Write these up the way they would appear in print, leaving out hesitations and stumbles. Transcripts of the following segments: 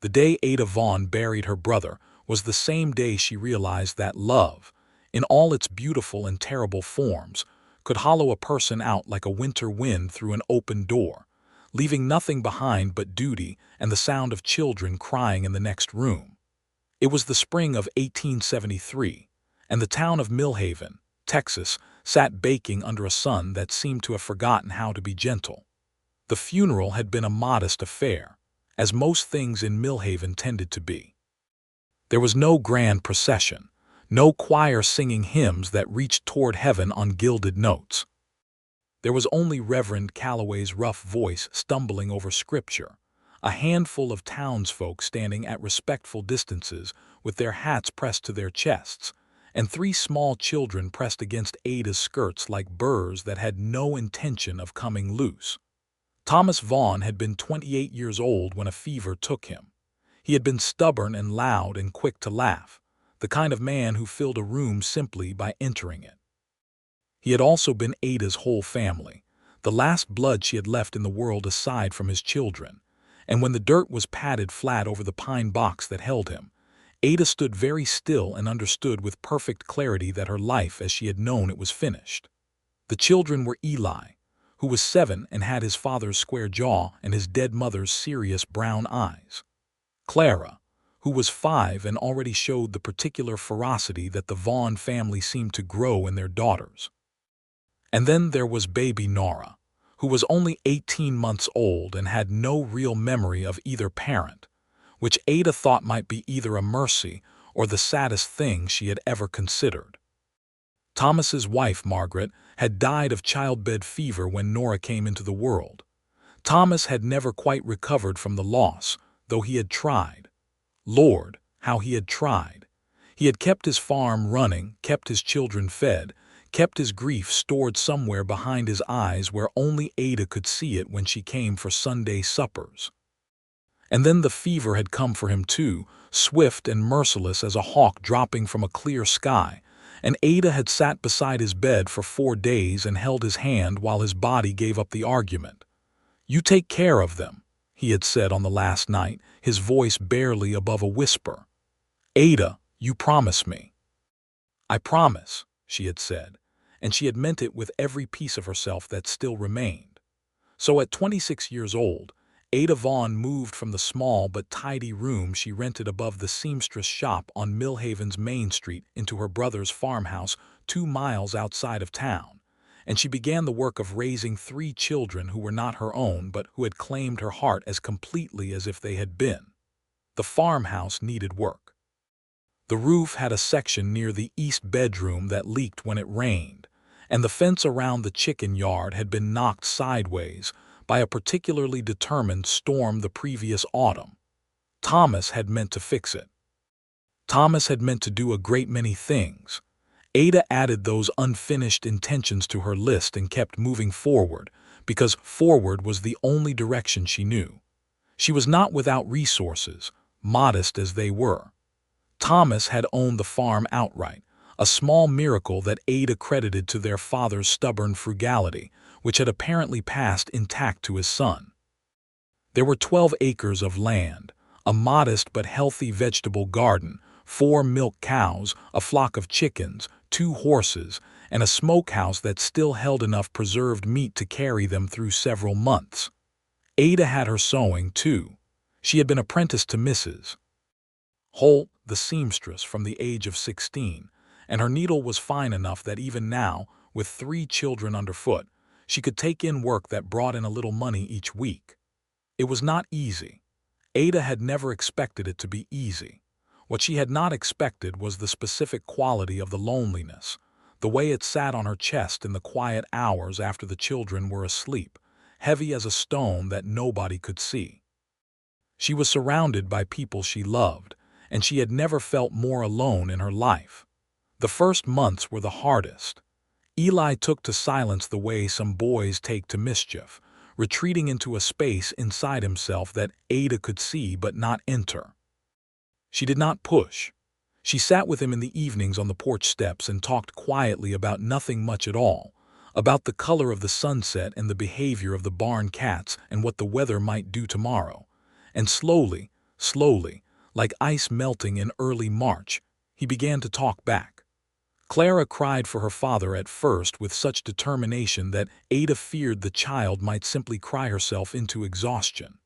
The day Ada Vaughn buried her brother was the same day she realized that love, in all its beautiful and terrible forms, could hollow a person out like a winter wind through an open door, leaving nothing behind but duty and the sound of children crying in the next room. It was the spring of 1873, and the town of Millhaven, Texas, sat baking under a sun that seemed to have forgotten how to be gentle. The funeral had been a modest affair, as most things in Millhaven tended to be. There was no grand procession, no choir singing hymns that reached toward heaven on gilded notes. There was only Reverend Calloway's rough voice stumbling over scripture, a handful of townsfolk standing at respectful distances with their hats pressed to their chests, and 3 small children pressed against Ada's skirts like burrs that had no intention of coming loose. Thomas Vaughn had been 28 years old when a fever took him. He had been stubborn and loud and quick to laugh, the kind of man who filled a room simply by entering it. He had also been Ada's whole family, the last blood she had left in the world aside from his children, and when the dirt was patted flat over the pine box that held him, Ada stood very still and understood with perfect clarity that her life as she had known it was finished. The children were Eli, who was 7 and had his father's square jaw and his dead mother's serious brown eyes; Clara, who was 5 and already showed the particular ferocity that the Vaughn family seemed to grow in their daughters. And then there was baby Nora, who was only 18 months old and had no real memory of either parent, which Ada thought might be either a mercy or the saddest thing she had ever considered. Thomas's wife, Margaret, had died of childbed fever when Nora came into the world. Thomas had never quite recovered from the loss, though he had tried. Lord, how he had tried! He had kept his farm running, kept his children fed, kept his grief stored somewhere behind his eyes where only Ada could see it when she came for Sunday suppers. And then the fever had come for him too, swift and merciless as a hawk dropping from a clear sky, and Ada had sat beside his bed for 4 days and held his hand while his body gave up the argument. "You take care of them," he had said on the last night, his voice barely above a whisper. "Ada, you promise me." "I promise," she had said, and she had meant it with every piece of herself that still remained. So at 26 years old, Ada Vaughn moved from the small but tidy room she rented above the seamstress shop on Millhaven's Main Street into her brother's farmhouse 2 miles outside of town, and she began the work of raising 3 children who were not her own but who had claimed her heart as completely as if they had been. The farmhouse needed work. The roof had a section near the east bedroom that leaked when it rained, and the fence around the chicken yard had been knocked sideways by a particularly determined storm the previous autumn. Thomas had meant to fix it. Thomas had meant to do a great many things. Ada added those unfinished intentions to her list and kept moving forward, because forward was the only direction she knew. She was not without resources, modest as they were. Thomas had owned the farm outright, a small miracle that Ada credited to their father's stubborn frugality, which had apparently passed intact to his son. There were 12 acres of land, a modest but healthy vegetable garden, 4 milk cows, a flock of chickens, 2 horses, and a smokehouse that still held enough preserved meat to carry them through several months. Ada had her sewing, too. She had been apprenticed to Mrs. Holt, the seamstress, from the age of 16, and her needle was fine enough that even now, with 3 children underfoot, she could take in work that brought in a little money each week. It was not easy. Ada had never expected it to be easy. What she had not expected was the specific quality of the loneliness, the way it sat on her chest in the quiet hours after the children were asleep, heavy as a stone that nobody could see. She was surrounded by people she loved, and she had never felt more alone in her life. The first months were the hardest. Eli took to silence the way some boys take to mischief, retreating into a space inside himself that Ada could see but not enter. She did not push. She sat with him in the evenings on the porch steps and talked quietly about nothing much at all, about the color of the sunset and the behavior of the barn cats and what the weather might do tomorrow. And slowly, Slowly, like ice melting in early March, he began to talk back. Clara cried for her father at first with such determination that Ada feared the child might simply cry herself into exhaustion.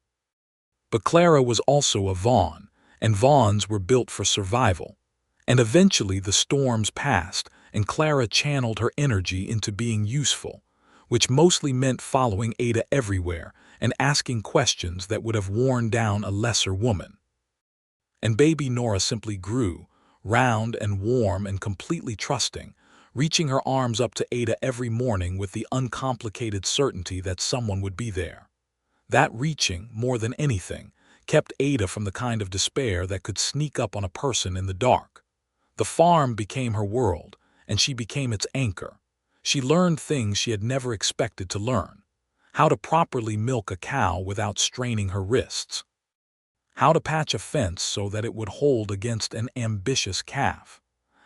But Clara was also a Vaughn, and Vaughns were built for survival. And eventually the storms passed, and Clara channeled her energy into being useful, which mostly meant following Ada everywhere and asking questions that would have worn down a lesser woman. And baby Nora simply grew, round and warm and completely trusting, reaching her arms up to Ada every morning with the uncomplicated certainty that someone would be there. That reaching, more than anything, kept Ada from the kind of despair that could sneak up on a person in the dark. The farm became her world, and she became its anchor. She learned things she had never expected to learn. How to properly milk a cow without straining her wrists. How to patch a fence so that it would hold against an ambitious calf.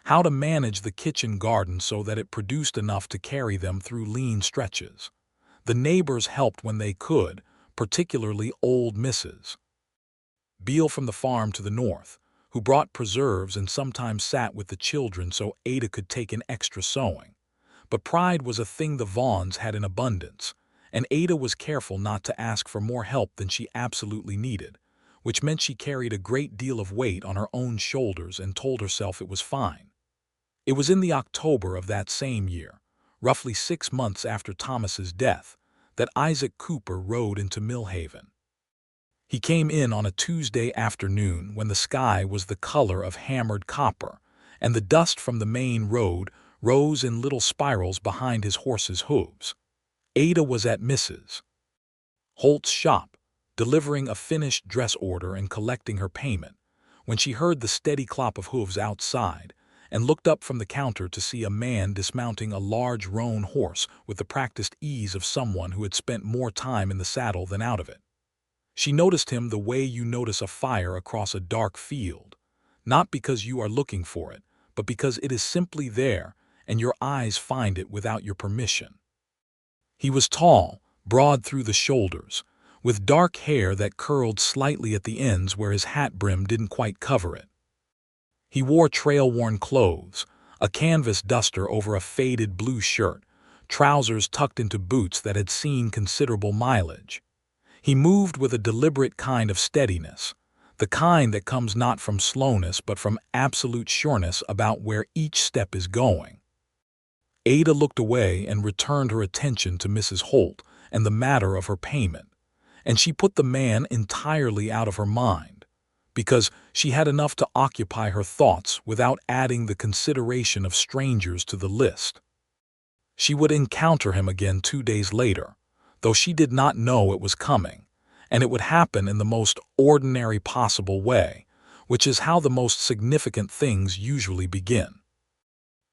How to manage the kitchen garden so that it produced enough to carry them through lean stretches. The neighbors helped when they could, particularly old Mrs. Beale from the farm to the north, who brought preserves and sometimes sat with the children so Ada could take in extra sewing. But pride was a thing the Vaughns had in abundance, and Ada was careful not to ask for more help than she absolutely needed, which meant she carried a great deal of weight on her own shoulders and told herself it was fine. It was in the October of that same year, roughly 6 months after Thomas's death, that Isaac Cooper rode into Millhaven. He came in on a Tuesday afternoon when the sky was the color of hammered copper, and the dust from the main road rose in little spirals behind his horse's hooves. Ada was at Mrs. Holt's shop, delivering a finished dress order and collecting her payment, when she heard the steady clop of hooves outside and looked up from the counter to see a man dismounting a large roan horse with the practiced ease of someone who had spent more time in the saddle than out of it. She noticed him the way you notice a fire across a dark field, not because you are looking for it, but because it is simply there and your eyes find it without your permission. He was tall, broad through the shoulders, with dark hair that curled slightly at the ends where his hat brim didn't quite cover it. He wore trail-worn clothes, a canvas duster over a faded blue shirt, trousers tucked into boots that had seen considerable mileage. He moved with a deliberate kind of steadiness, the kind that comes not from slowness but from absolute sureness about where each step is going. Ada looked away and returned her attention to Mrs. Holt and the matter of her payment, and she put the man entirely out of her mind, because she had enough to occupy her thoughts without adding the consideration of strangers to the list. She would encounter him again 2 days later, though she did not know it was coming, and it would happen in the most ordinary possible way, which is how the most significant things usually begin.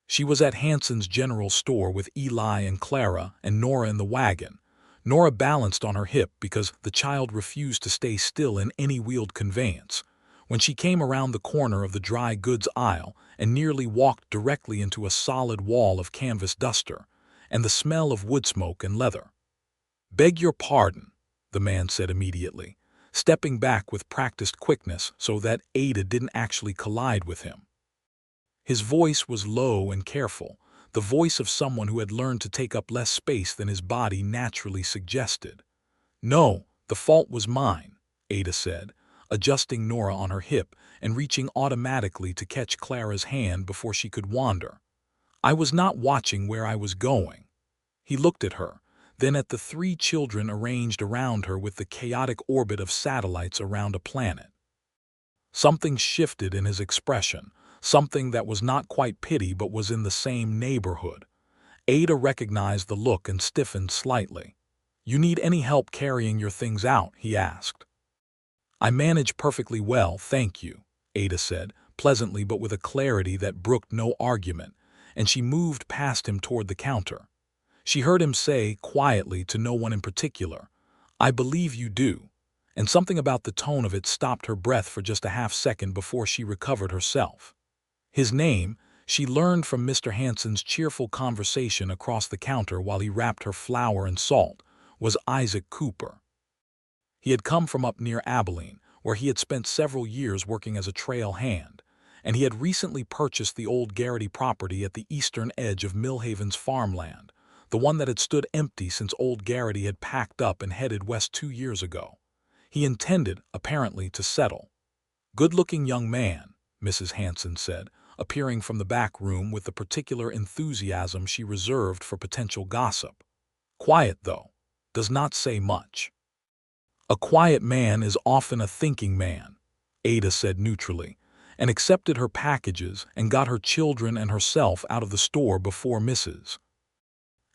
She was at Hanson's general store with Eli and Clara and Nora in the wagon, Nora balanced on her hip because the child refused to stay still in any wheeled conveyance, when she came around the corner of the dry goods aisle and nearly walked directly into a solid wall of canvas duster and the smell of wood smoke and leather. "Beg your pardon," the man said immediately, stepping back with practiced quickness so that Ada didn't actually collide with him. His voice was low and careful, the voice of someone who had learned to take up less space than his body naturally suggested. "No, the fault was mine," Ada said, adjusting Nora on her hip and reaching automatically to catch Clara's hand before she could wander. "I was not watching where I was going." He looked at her, then at the 3 children arranged around her with the chaotic orbit of satellites around a planet. Something shifted in his expression, something that was not quite pity but was in the same neighborhood. Ada recognized the look and stiffened slightly. "You need any help carrying your things out?" he asked. "I manage perfectly well, thank you," Ada said, pleasantly but with a clarity that brooked no argument, and she moved past him toward the counter. She heard him say, quietly to no one in particular, "I believe you do," and something about the tone of it stopped her breath for just a half-second before she recovered herself. His name, she learned from Mr. Hanson's cheerful conversation across the counter while he wrapped her flour and salt, was Isaac Cooper. He had come from up near Abilene, where he had spent several years working as a trail hand, and he had recently purchased the old Garrity property at the eastern edge of Millhaven's farmland, the one that had stood empty since old Garrity had packed up and headed west 2 years ago. He intended, apparently, to settle. "Good-looking young man," Mrs. Hanson said, appearing from the back room with the particular enthusiasm she reserved for potential gossip. "Quiet, though. Does not say much." "A quiet man is often a thinking man," Ada said neutrally, and accepted her packages and got her children and herself out of the store before Mrs.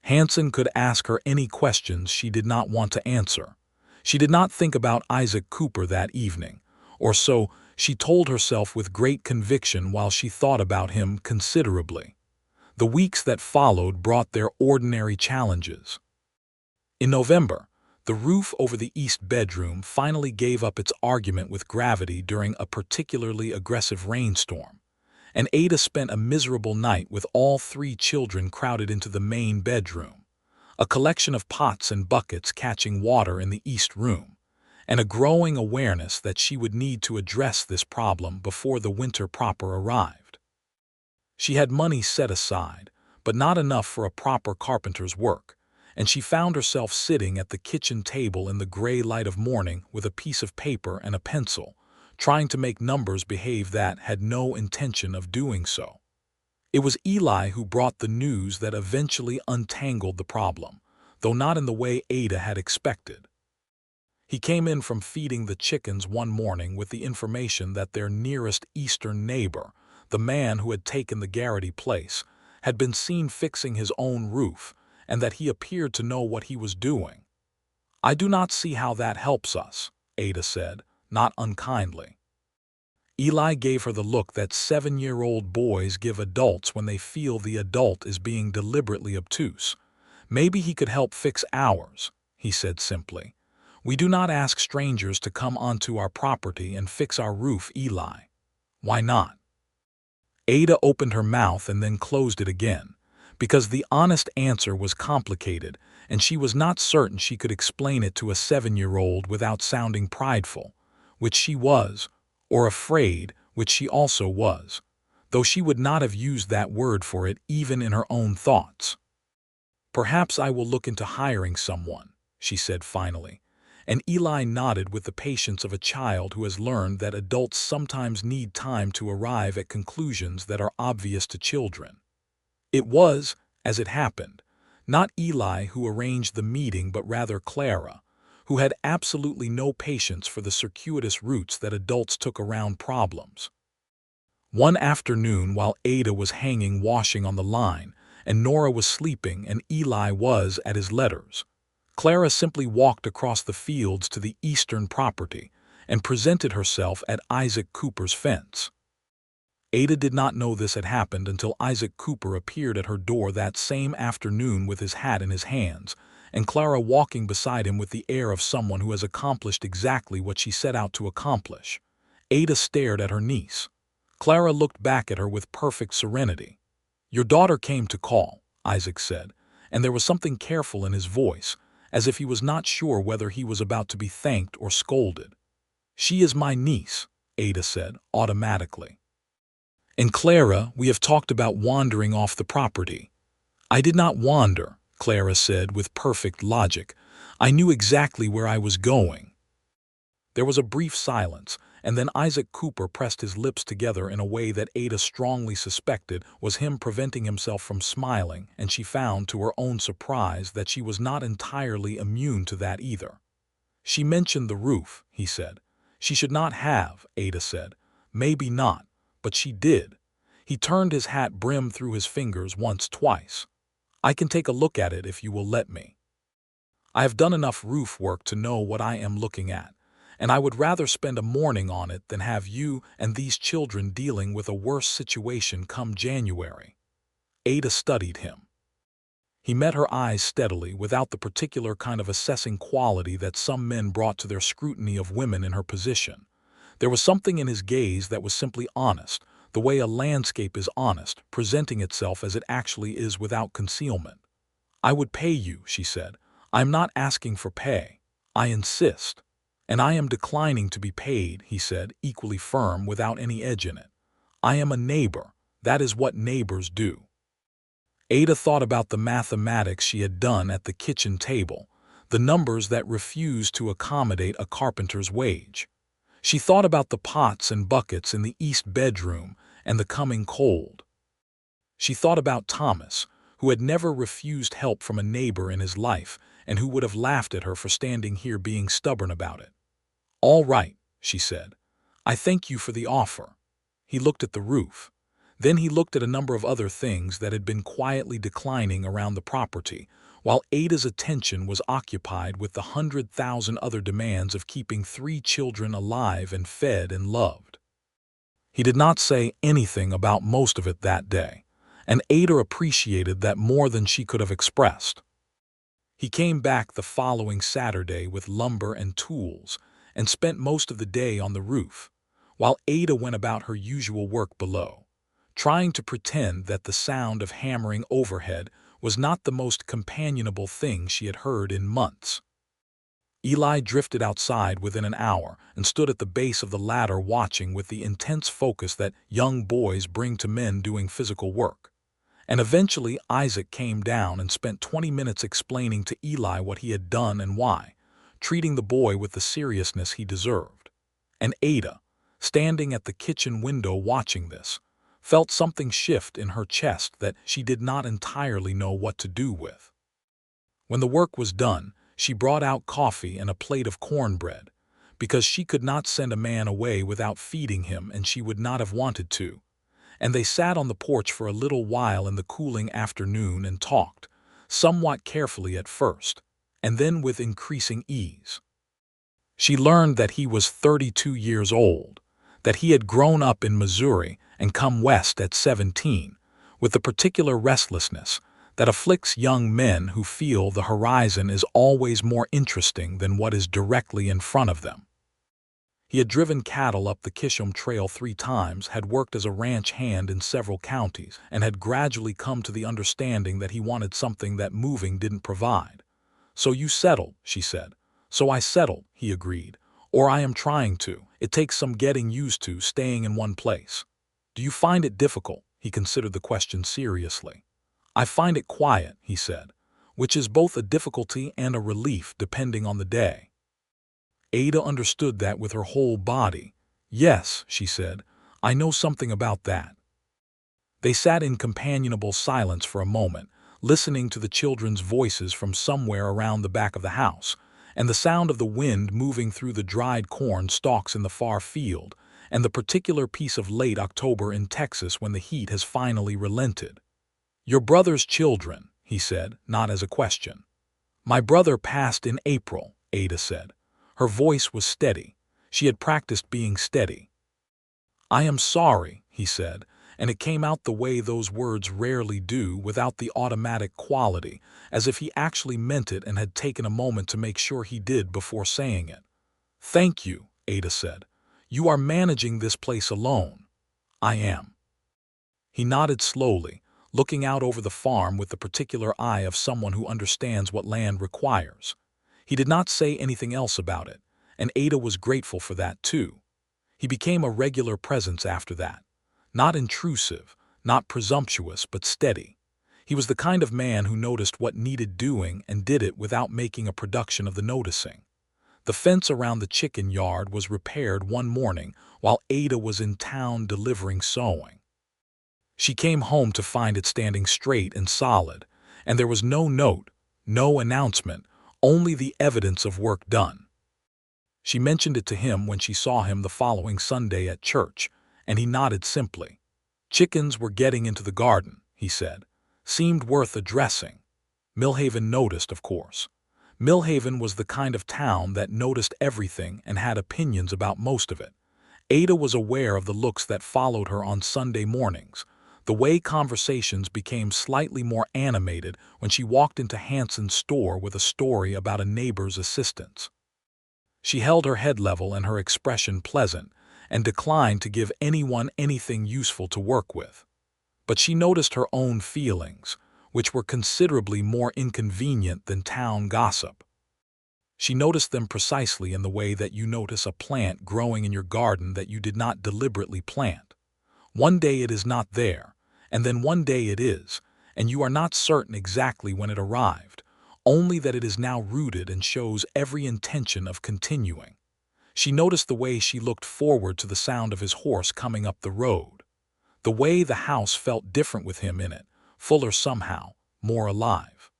Hanson could ask her any questions she did not want to answer. She did not think about Isaac Cooper that evening, or so she told herself with great conviction while she thought about him considerably. The weeks that followed brought their ordinary challenges. In November, the roof over the east bedroom finally gave up its argument with gravity during a particularly aggressive rainstorm, and Ada spent a miserable night with all 3 children crowded into the main bedroom, a collection of pots and buckets catching water in the east room, and a growing awareness that she would need to address this problem before the winter proper arrived. She had money set aside, but not enough for a proper carpenter's work, and she found herself sitting at the kitchen table in the gray light of morning with a piece of paper and a pencil, trying to make numbers behave that had no intention of doing so. It was Eli who brought the news that eventually untangled the problem, though not in the way Ada had expected. He came in from feeding the chickens one morning with the information that their nearest eastern neighbor, the man who had taken the Garrity place, had been seen fixing his own roof, and that he appeared to know what he was doing. "I do not see how that helps us," Ada said, not unkindly. Eli gave her the look that 7-year-old boys give adults when they feel the adult is being deliberately obtuse. "Maybe he could help fix ours," he said simply. "We do not ask strangers to come onto our property and fix our roof, Eli." "Why not?" Ada opened her mouth and then closed it again, because the honest answer was complicated, and she was not certain she could explain it to a 7-year-old without sounding prideful, which she was, or afraid, which she also was, though she would not have used that word for it even in her own thoughts. "Perhaps I will look into hiring someone," she said finally, and Eli nodded with the patience of a child who has learned that adults sometimes need time to arrive at conclusions that are obvious to children. It was, as it happened, not Eli who arranged the meeting but rather Clara, who had absolutely no patience for the circuitous routes that adults took around problems. One afternoon while Ada was hanging washing on the line and Nora was sleeping and Eli was at his letters, Clara simply walked across the fields to the eastern property and presented herself at Isaac Cooper's fence. Ada did not know this had happened until Isaac Cooper appeared at her door that same afternoon with his hat in his hands, and Clara walking beside him with the air of someone who has accomplished exactly what she set out to accomplish. Ada stared at her niece. Clara looked back at her with perfect serenity. "Your daughter came to call," Isaac said, and there was something careful in his voice, as if he was not sure whether he was about to be thanked or scolded. "She is my niece," Ada said, automatically. "And Clara, we have talked about wandering off the property." "I did not wander," Clara said with perfect logic. "I knew exactly where I was going." There was a brief silence, and then Isaac Cooper pressed his lips together in a way that Ada strongly suspected was him preventing himself from smiling, and she found to her own surprise that she was not entirely immune to that either. "She mentioned the roof," he said. "She should not have," Ada said. "Maybe not, but she did." He turned his hat brim through his fingers twice. "I can take a look at it if you will let me. I have done enough roof work to know what I am looking at, and I would rather spend a morning on it than have you and these children dealing with a worse situation come January." Ada studied him. He met her eyes steadily, without the particular kind of assessing quality that some men brought to their scrutiny of women in her position. There was something in his gaze that was simply honest, the way a landscape is honest, presenting itself as it actually is without concealment. "I would pay you," she said. "I'm not asking for pay. I insist." "And I am declining to be paid," he said, equally firm without any edge in it. "I am a neighbor. That is what neighbors do." Ada thought about the mathematics she had done at the kitchen table, the numbers that refused to accommodate a carpenter's wage. She thought about the pots and buckets in the east bedroom and the coming cold. She thought about Thomas, who had never refused help from a neighbor in his life and who would have laughed at her for standing here being stubborn about it. "All right," she said. "I thank you for the offer." He looked at the roof. Then he looked at a number of other things that had been quietly declining around the property, while Ada's attention was occupied with the 100,000 other demands of keeping 3 children alive and fed and loved. He did not say anything about most of it that day, and Ada appreciated that more than she could have expressed. He came back the following Saturday with lumber and tools and spent most of the day on the roof, while Ada went about her usual work below, trying to pretend that the sound of hammering overhead was not the most companionable thing she had heard in months. Eli drifted outside within an hour and stood at the base of the ladder watching with the intense focus that young boys bring to men doing physical work. And eventually Isaac came down and spent 20 minutes explaining to Eli what he had done and why, treating the boy with the seriousness he deserved. And Ada, standing at the kitchen window watching this, felt something shift in her chest that she did not entirely know what to do with. When the work was done, she brought out coffee and a plate of cornbread, because she could not send a man away without feeding him and she would not have wanted to. And they sat on the porch for a little while in the cooling afternoon and talked, somewhat carefully at first, and then with increasing ease. She learned that he was 32 years old, that he had grown up in Missouri and come west at 17, with the particular restlessness that afflicts young men who feel the horizon is always more interesting than what is directly in front of them. He had driven cattle up the Kishom Trail 3 times, had worked as a ranch hand in several counties, and had gradually come to the understanding that he wanted something that moving didn't provide. "So you settled," she said. "So I settled," he agreed. "Or I am trying to. It takes some getting used to staying in one place." "Do you find it difficult?" He considered the question seriously. "I find it quiet," he said, "which is both a difficulty and a relief depending on the day." Ada understood that with her whole body. "Yes," she said, "I know something about that." They sat in companionable silence for a moment, listening to the children's voices from somewhere around the back of the house, and the sound of the wind moving through the dried corn stalks in the far field, and the particular piece of late October in Texas when the heat has finally relented. "Your brother's children," he said, not as a question. "My brother passed in April," Ada said. Her voice was steady. She had practiced being steady. "I am sorry," he said, and it came out the way those words rarely do, without the automatic quality, as if he actually meant it and had taken a moment to make sure he did before saying it. "Thank you," Ada said. "You are managing this place alone." "I am." He nodded slowly, looking out over the farm with the particular eye of someone who understands what land requires. He did not say anything else about it, and Ada was grateful for that too. He became a regular presence after that. Not intrusive, not presumptuous, but steady. He was the kind of man who noticed what needed doing and did it without making a production of the noticing. The fence around the chicken yard was repaired one morning while Ada was in town delivering sewing. She came home to find it standing straight and solid, and there was no note, no announcement, only the evidence of work done. She mentioned it to him when she saw him the following Sunday at church, and he nodded simply. "Chickens were getting into the garden," he said. "Seemed worth addressing." Millhaven noticed, of course. Millhaven was the kind of town that noticed everything and had opinions about most of it. Ada was aware of the looks that followed her on Sunday mornings, the way conversations became slightly more animated when she walked into Hanson's store with a story about a neighbor's assistance. She held her head level and her expression pleasant, and declined to give anyone anything useful to work with. But she noticed her own feelings, which were considerably more inconvenient than town gossip. She noticed them precisely in the way that you notice a plant growing in your garden that you did not deliberately plant. One day it is not there, and then one day it is, and you are not certain exactly when it arrived, only that it is now rooted and shows every intention of continuing. She noticed the way she looked forward to the sound of his horse coming up the road. The way the house felt different with him in it, fuller somehow, more alive.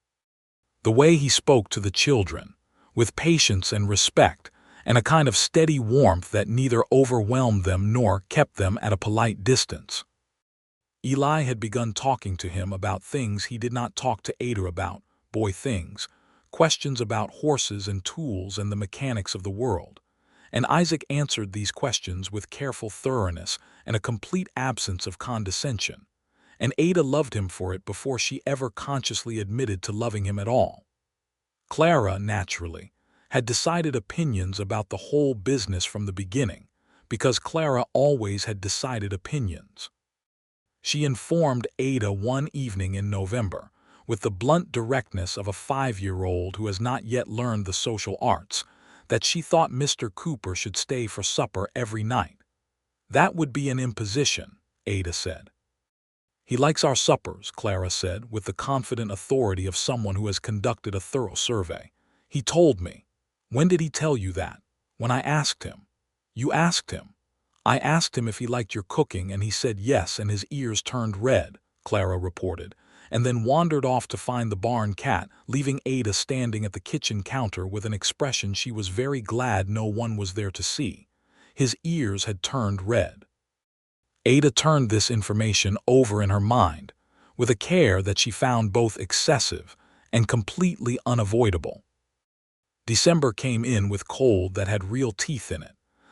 The way he spoke to the children, with patience and respect, and a kind of steady warmth that neither overwhelmed them nor kept them at a polite distance. Eli had begun talking to him about things he did not talk to Ada about, boy things, questions about horses and tools and the mechanics of the world. And Isaac answered these questions with careful thoroughness and a complete absence of condescension. And Ada loved him for it before she ever consciously admitted to loving him at all. Clara, naturally, had decided opinions about the whole business from the beginning, because Clara always had decided opinions. She informed Ada one evening in November, with the blunt directness of a 5-year-old who has not yet learned the social arts, that she thought Mr. Cooper should stay for supper every night. That would be an imposition, Ada said. He likes our suppers, Clara said, with the confident authority of someone who has conducted a thorough survey. He told me. When did he tell you that? When I asked him. You asked him. I asked him if he liked your cooking, and he said yes, and his ears turned red, Clara reported, and then wandered off to find the barn cat, leaving Ada standing at the kitchen counter with an expression she was very glad no one was there to see. His ears had turned red. Ada turned this information over in her mind, with a care that she found both excessive and completely unavoidable. December came in with cold that had real teeth in it,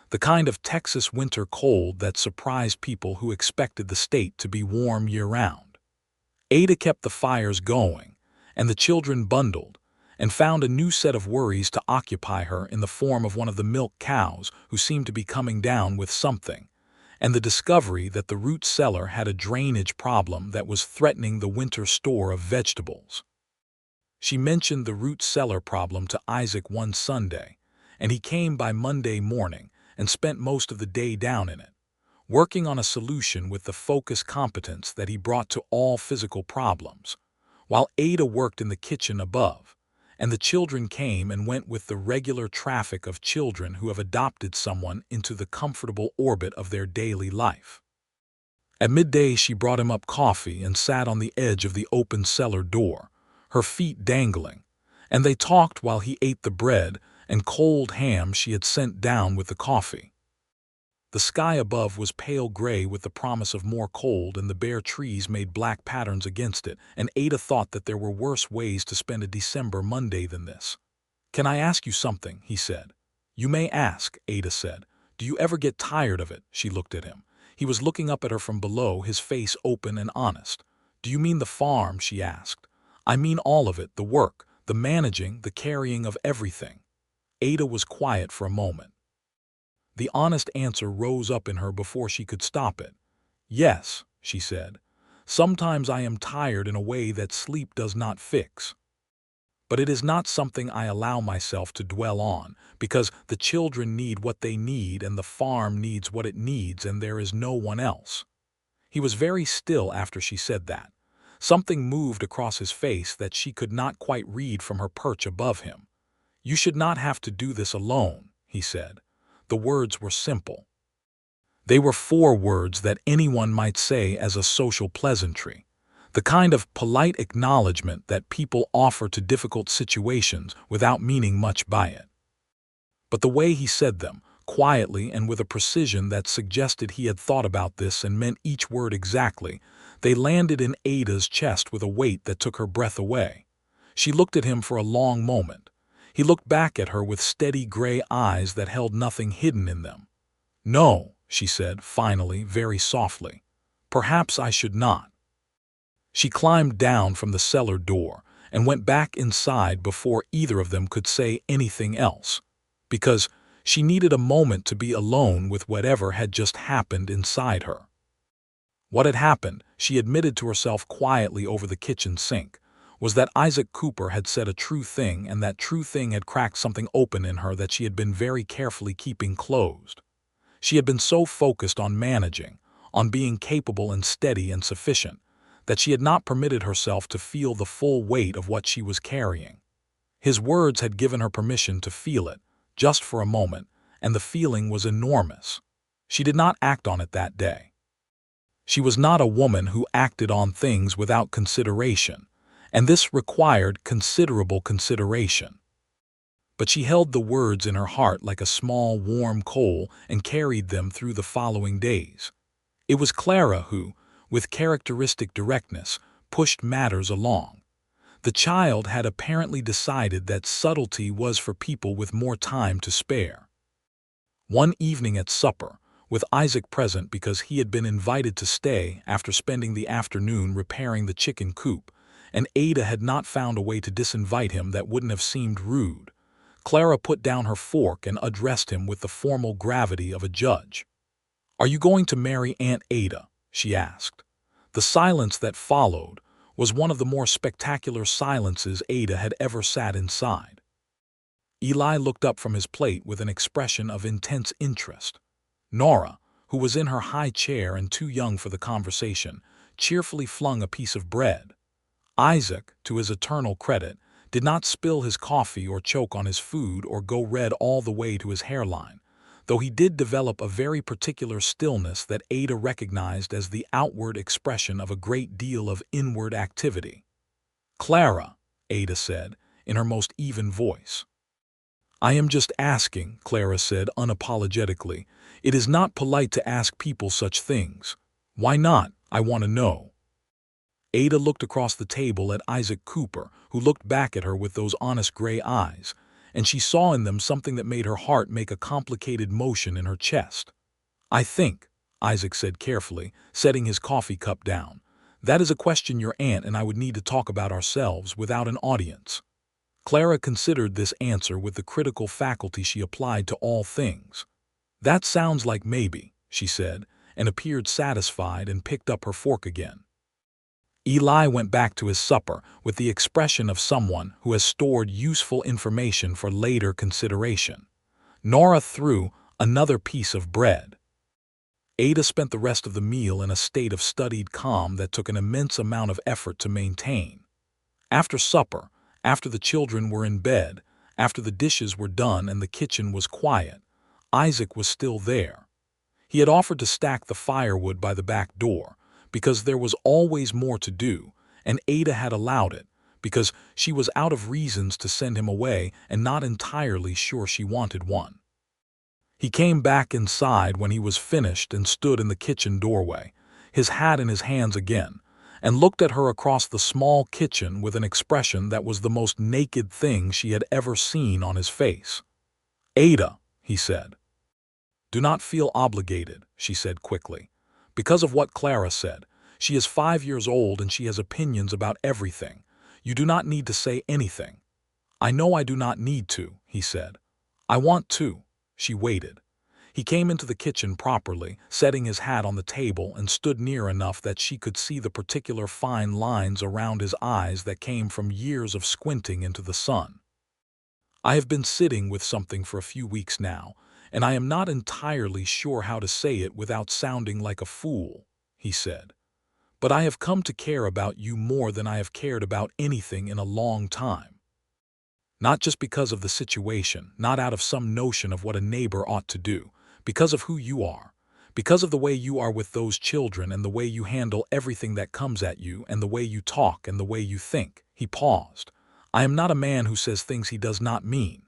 the kind of Texas winter cold that surprised people who expected the state to be warm year-round. Ada kept the fires going, and the children bundled, and found a new set of worries to occupy her in the form of one of the milk cows who seemed to be coming down with something, and the discovery that the root cellar had a drainage problem that was threatening the winter store of vegetables. She mentioned the root cellar problem to Isaac one Sunday, and he came by Monday morning and spent most of the day down in it, working on a solution with the focused competence that he brought to all physical problems, while Ada worked in the kitchen above, and the children came and went with the regular traffic of children who have adopted someone into the comfortable orbit of their daily life. At midday she brought him up coffee and sat on the edge of the open cellar door, her feet dangling, and they talked while he ate the bread and cold ham she had sent down with the coffee. The sky above was pale gray with the promise of more cold, and the bare trees made black patterns against it, and Ada thought that there were worse ways to spend a December Monday than this. "Can I ask you something?" he said. "You may ask," Ada said. "Do you ever get tired of it?" She looked at him. He was looking up at her from below, his face open and honest. "Do you mean the farm?" she asked. "I mean all of it, the work, the managing, the carrying of everything." Ada was quiet for a moment. The honest answer rose up in her before she could stop it. "Yes," she said. "Sometimes I am tired in a way that sleep does not fix. But it is not something I allow myself to dwell on, because the children need what they need and the farm needs what it needs, and there is no one else." He was very still after she said that. Something moved across his face that she could not quite read from her perch above him. "You should not have to do this alone," he said. The words were simple. They were 4 words that anyone might say as a social pleasantry, the kind of polite acknowledgement that people offer to difficult situations without meaning much by it. But the way he said them, quietly and with a precision that suggested he had thought about this and meant each word exactly, they landed in Ada's chest with a weight that took her breath away. She looked at him for a long moment. He looked back at her with steady gray eyes that held nothing hidden in them. "No," she said, finally, very softly. "Perhaps I should not." She climbed down from the cellar door and went back inside before either of them could say anything else, because she needed a moment to be alone with whatever had just happened inside her. What had happened, she admitted to herself quietly over the kitchen sink, was that Isaac Cooper had said a true thing, and that true thing had cracked something open in her that she had been very carefully keeping closed. She had been so focused on managing, on being capable and steady and sufficient, that she had not permitted herself to feel the full weight of what she was carrying. His words had given her permission to feel it, just for a moment, and the feeling was enormous. She did not act on it that day. She was not a woman who acted on things without consideration, and this required considerable consideration. But she held the words in her heart like a small, warm coal and carried them through the following days. It was Clara who, with characteristic directness, pushed matters along. The child had apparently decided that subtlety was for people with more time to spare. One evening at supper, with Isaac present because he had been invited to stay after spending the afternoon repairing the chicken coop, and Ada had not found a way to disinvite him that wouldn't have seemed rude, Clara put down her fork and addressed him with the formal gravity of a judge. "Are you going to marry Aunt Ada?" she asked. The silence that followed was one of the more spectacular silences Ada had ever sat inside. Eli looked up from his plate with an expression of intense interest. Nora, who was in her high chair and too young for the conversation, cheerfully flung a piece of bread. Isaac, to his eternal credit, did not spill his coffee or choke on his food or go red all the way to his hairline, though he did develop a very particular stillness that Ada recognized as the outward expression of a great deal of inward activity. "Clara," Ada said, in her most even voice. "I am just asking," Clara said unapologetically. "It is not polite to ask people such things. Why not, I want to know." Ada looked across the table at Isaac Cooper, who looked back at her with those honest gray eyes, and she saw in them something that made her heart make a complicated motion in her chest. "I think," Isaac said carefully, setting his coffee cup down, "that is a question your aunt and I would need to talk about ourselves without an audience." Clara considered this answer with the critical faculty she applied to all things. "That sounds like maybe," she said, and appeared satisfied and picked up her fork again. Eli went back to his supper with the expression of someone who has stored useful information for later consideration. Nora threw another piece of bread. Ada spent the rest of the meal in a state of studied calm that took an immense amount of effort to maintain. After supper, after the children were in bed, after the dishes were done and the kitchen was quiet, Isaac was still there. He had offered to stack the firewood by the back door, because there was always more to do, and Ada had allowed it, because she was out of reasons to send him away and not entirely sure she wanted one. He came back inside when he was finished and stood in the kitchen doorway, his hat in his hands again, and looked at her across the small kitchen with an expression that was the most naked thing she had ever seen on his face. "Ada," he said. "Do not feel obligated," she said quickly. "Because of what Clara said, she is 5 years old and she has opinions about everything. You do not need to say anything." "I know I do not need to," he said. "I want to." She waited. He came into the kitchen properly, setting his hat on the table, and stood near enough that she could see the particular fine lines around his eyes that came from years of squinting into the sun. "I have been sitting with something for a few weeks now, and I am not entirely sure how to say it without sounding like a fool," he said. "But I have come to care about you more than I have cared about anything in a long time. Not just because of the situation, not out of some notion of what a neighbor ought to do, because of who you are, because of the way you are with those children and the way you handle everything that comes at you and the way you talk and the way you think." He paused. "I am not a man who says things he does not mean."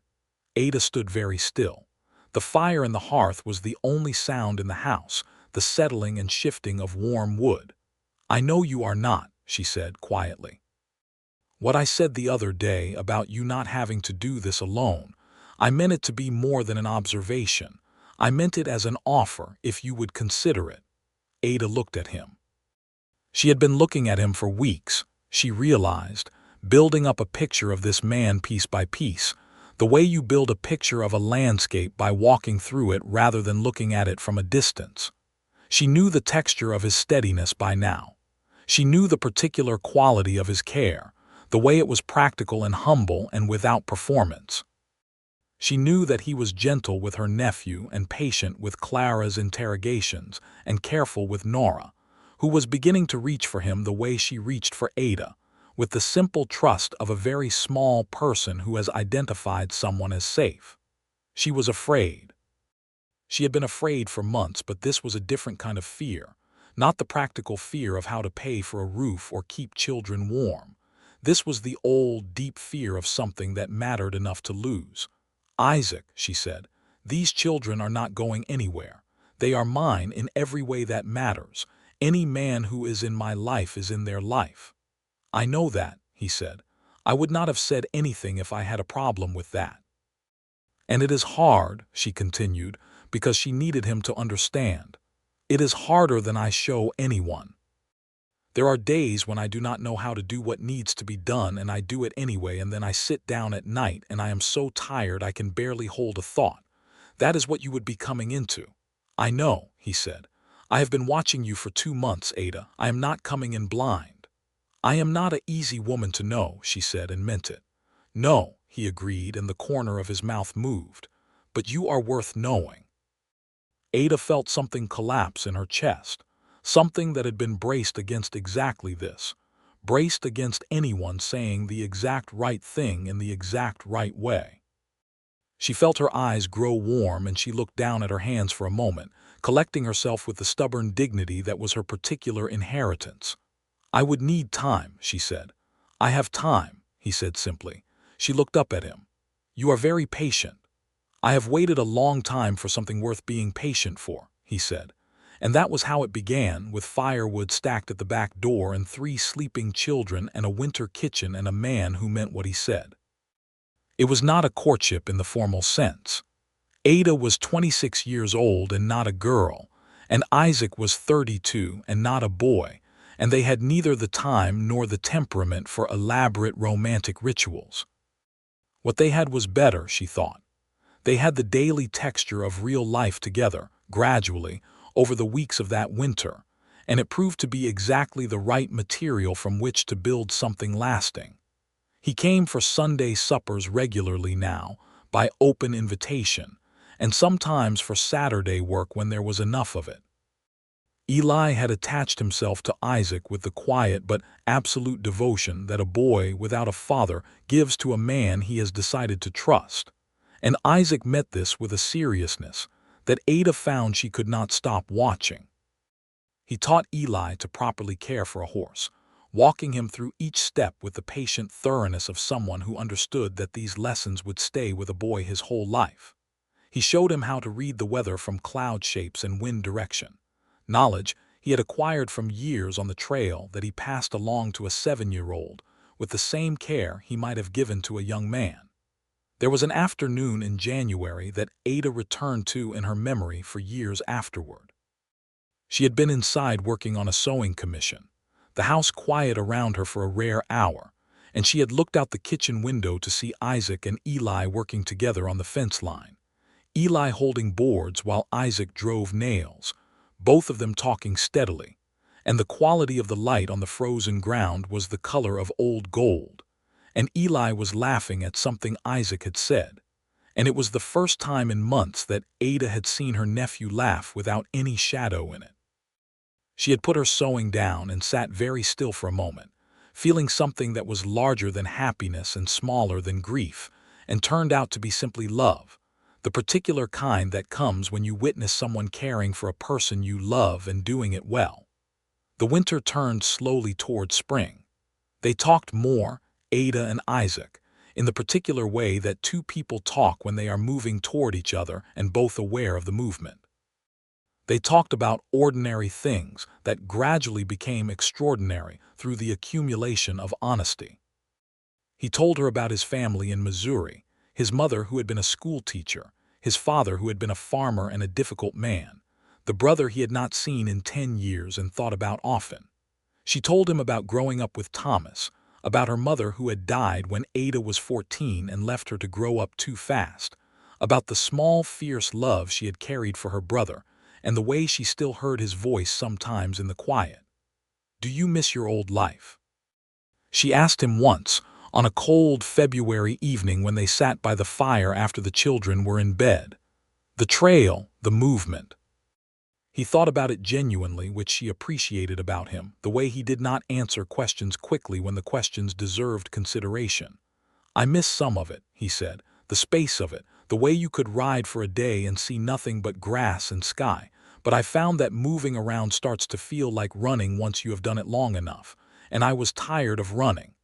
Ada stood very still. The fire in the hearth was the only sound in the house, the settling and shifting of warm wood. "I know you are not," she said quietly. "What I said the other day about you not having to do this alone, I meant it to be more than an observation. I meant it as an offer, if you would consider it." Ada looked at him. She had been looking at him for weeks, she realized, building up a picture of this man piece by piece, the way you build a picture of a landscape by walking through it rather than looking at it from a distance. She knew the texture of his steadiness by now. She knew the particular quality of his care, the way it was practical and humble and without performance. She knew that he was gentle with her nephew and patient with Clara's interrogations and careful with Nora, who was beginning to reach for him the way she reached for Ada, with the simple trust of a very small person who has identified someone as safe. She was afraid. She had been afraid for months, but this was a different kind of fear, not the practical fear of how to pay for a roof or keep children warm. This was the old, deep fear of something that mattered enough to lose. Isaac, she said, these children are not going anywhere. They are mine in every way that matters. Any man who is in my life is in their life. I know that, he said. I would not have said anything if I had a problem with that. And it is hard, she continued, because she needed him to understand. It is harder than I show anyone. There are days when I do not know how to do what needs to be done, and I do it anyway, and then I sit down at night and I am so tired I can barely hold a thought. That is what you would be coming into. I know, he said. I have been watching you for 2 months, Ada. I am not coming in blind. I am not an easy woman to know, she said, and meant it. No, he agreed, and the corner of his mouth moved. But you are worth knowing. Ada felt something collapse in her chest. Something that had been braced against exactly this, braced against anyone saying the exact right thing in the exact right way. She felt her eyes grow warm, and she looked down at her hands for a moment, collecting herself with the stubborn dignity that was her particular inheritance. I would need time, she said. I have time, he said simply. She looked up at him. You are very patient. I have waited a long time for something worth being patient for, he said. And that was how it began, with firewood stacked at the back door and 3 sleeping children and a winter kitchen and a man who meant what he said. It was not a courtship in the formal sense. Ada was 26 years old and not a girl, and Isaac was 32 and not a boy, and they had neither the time nor the temperament for elaborate romantic rituals. What they had was better, she thought. They had the daily texture of real life together, gradually, over the weeks of that winter, and it proved to be exactly the right material from which to build something lasting. He came for Sunday suppers regularly now, by open invitation, and sometimes for Saturday work when there was enough of it. Eli had attached himself to Isaac with the quiet but absolute devotion that a boy without a father gives to a man he has decided to trust, and Isaac met this with a seriousness that Ada found she could not stop watching. He taught Eli to properly care for a horse, walking him through each step with the patient thoroughness of someone who understood that these lessons would stay with a boy his whole life. He showed him how to read the weather from cloud shapes and wind direction, knowledge he had acquired from years on the trail that he passed along to a 7-year-old with the same care he might have given to a young man. There was an afternoon in January that Ada returned to in her memory for years afterward. She had been inside working on a sewing commission, the house quiet around her for a rare hour, and she had looked out the kitchen window to see Isaac and Eli working together on the fence line, Eli holding boards while Isaac drove nails, both of them talking steadily, and the quality of the light on the frozen ground was the color of old gold. And Eli was laughing at something Isaac had said, and it was the first time in months that Ada had seen her nephew laugh without any shadow in it. She had put her sewing down and sat very still for a moment, feeling something that was larger than happiness and smaller than grief, and turned out to be simply love, the particular kind that comes when you witness someone caring for a person you love and doing it well. The winter turned slowly toward spring. They talked more, Ada and Isaac, in the particular way that 2 people talk when they are moving toward each other and both aware of the movement. They talked about ordinary things that gradually became extraordinary through the accumulation of honesty. He told her about his family in Missouri, his mother who had been a school teacher, his father who had been a farmer and a difficult man, the brother he had not seen in 10 years and thought about often. She told him about growing up with Thomas, about her mother who had died when Ada was 14 and left her to grow up too fast, about the small, fierce love she had carried for her brother, and the way she still heard his voice sometimes in the quiet. Do you miss your old life? She asked him once, on a cold February evening when they sat by the fire after the children were in bed. The trail, the movement. He thought about it genuinely, which she appreciated about him, the way he did not answer questions quickly when the questions deserved consideration. "I miss some of it," he said, "the space of it, the way you could ride for a day and see nothing but grass and sky. But I found that moving around starts to feel like running once you have done it long enough, and I was tired of running."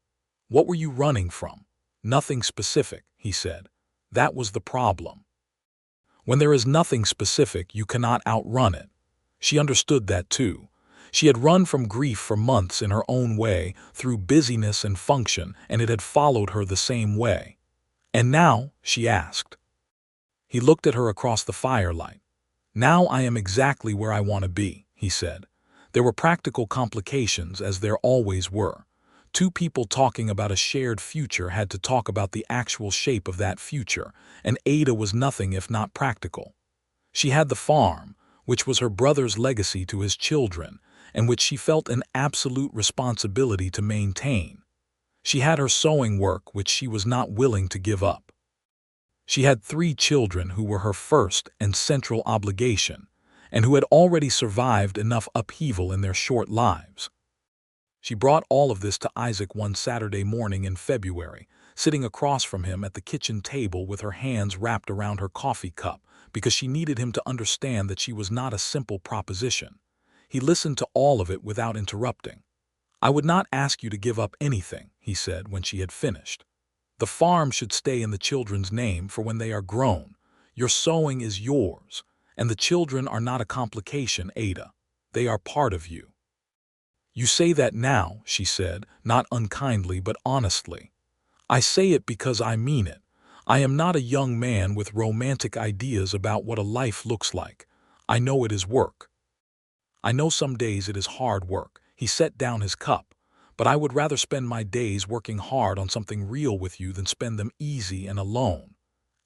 "What were you running from?" "Nothing specific," he said. "That was the problem. When there is nothing specific, you cannot outrun it." She understood that too. She had run from grief for months in her own way, through busyness and function, and it had followed her the same way. "And now?" she asked. He looked at her across the firelight. "Now I am exactly where I want to be," he said. There were practical complications, as there always were. Two people talking about a shared future had to talk about the actual shape of that future, and Ada was nothing if not practical. She had the farm, which was her brother's legacy to his children, and which she felt an absolute responsibility to maintain. She had her sewing work, which she was not willing to give up. She had 3 children who were her first and central obligation, and who had already survived enough upheaval in their short lives. She brought all of this to Isaac one Saturday morning in February, sitting across from him at the kitchen table with her hands wrapped around her coffee cup, because she needed him to understand that she was not a simple proposition. He listened to all of it without interrupting. "I would not ask you to give up anything," he said when she had finished. "The farm should stay in the children's name for when they are grown. Your sewing is yours, and the children are not a complication, Ada. They are part of you." "You say that now," she said, not unkindly but honestly. "I say it because I mean it. I am not a young man with romantic ideas about what a life looks like. I know it is work. I know some days it is hard work." He set down his cup. "But I would rather spend my days working hard on something real with you than spend them easy and alone."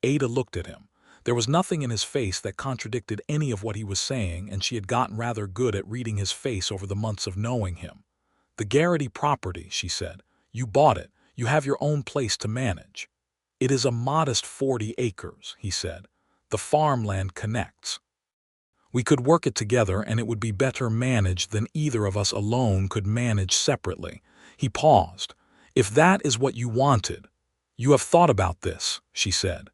Ada looked at him. There was nothing in his face that contradicted any of what he was saying, and she had gotten rather good at reading his face over the months of knowing him. "The Garrity property," she said. "You bought it. You have your own place to manage." "It is a modest 40 acres, he said. "The farmland connects. We could work it together, and it would be better managed than either of us alone could manage separately." He paused. "If that is what you wanted." "You have thought about this," she said.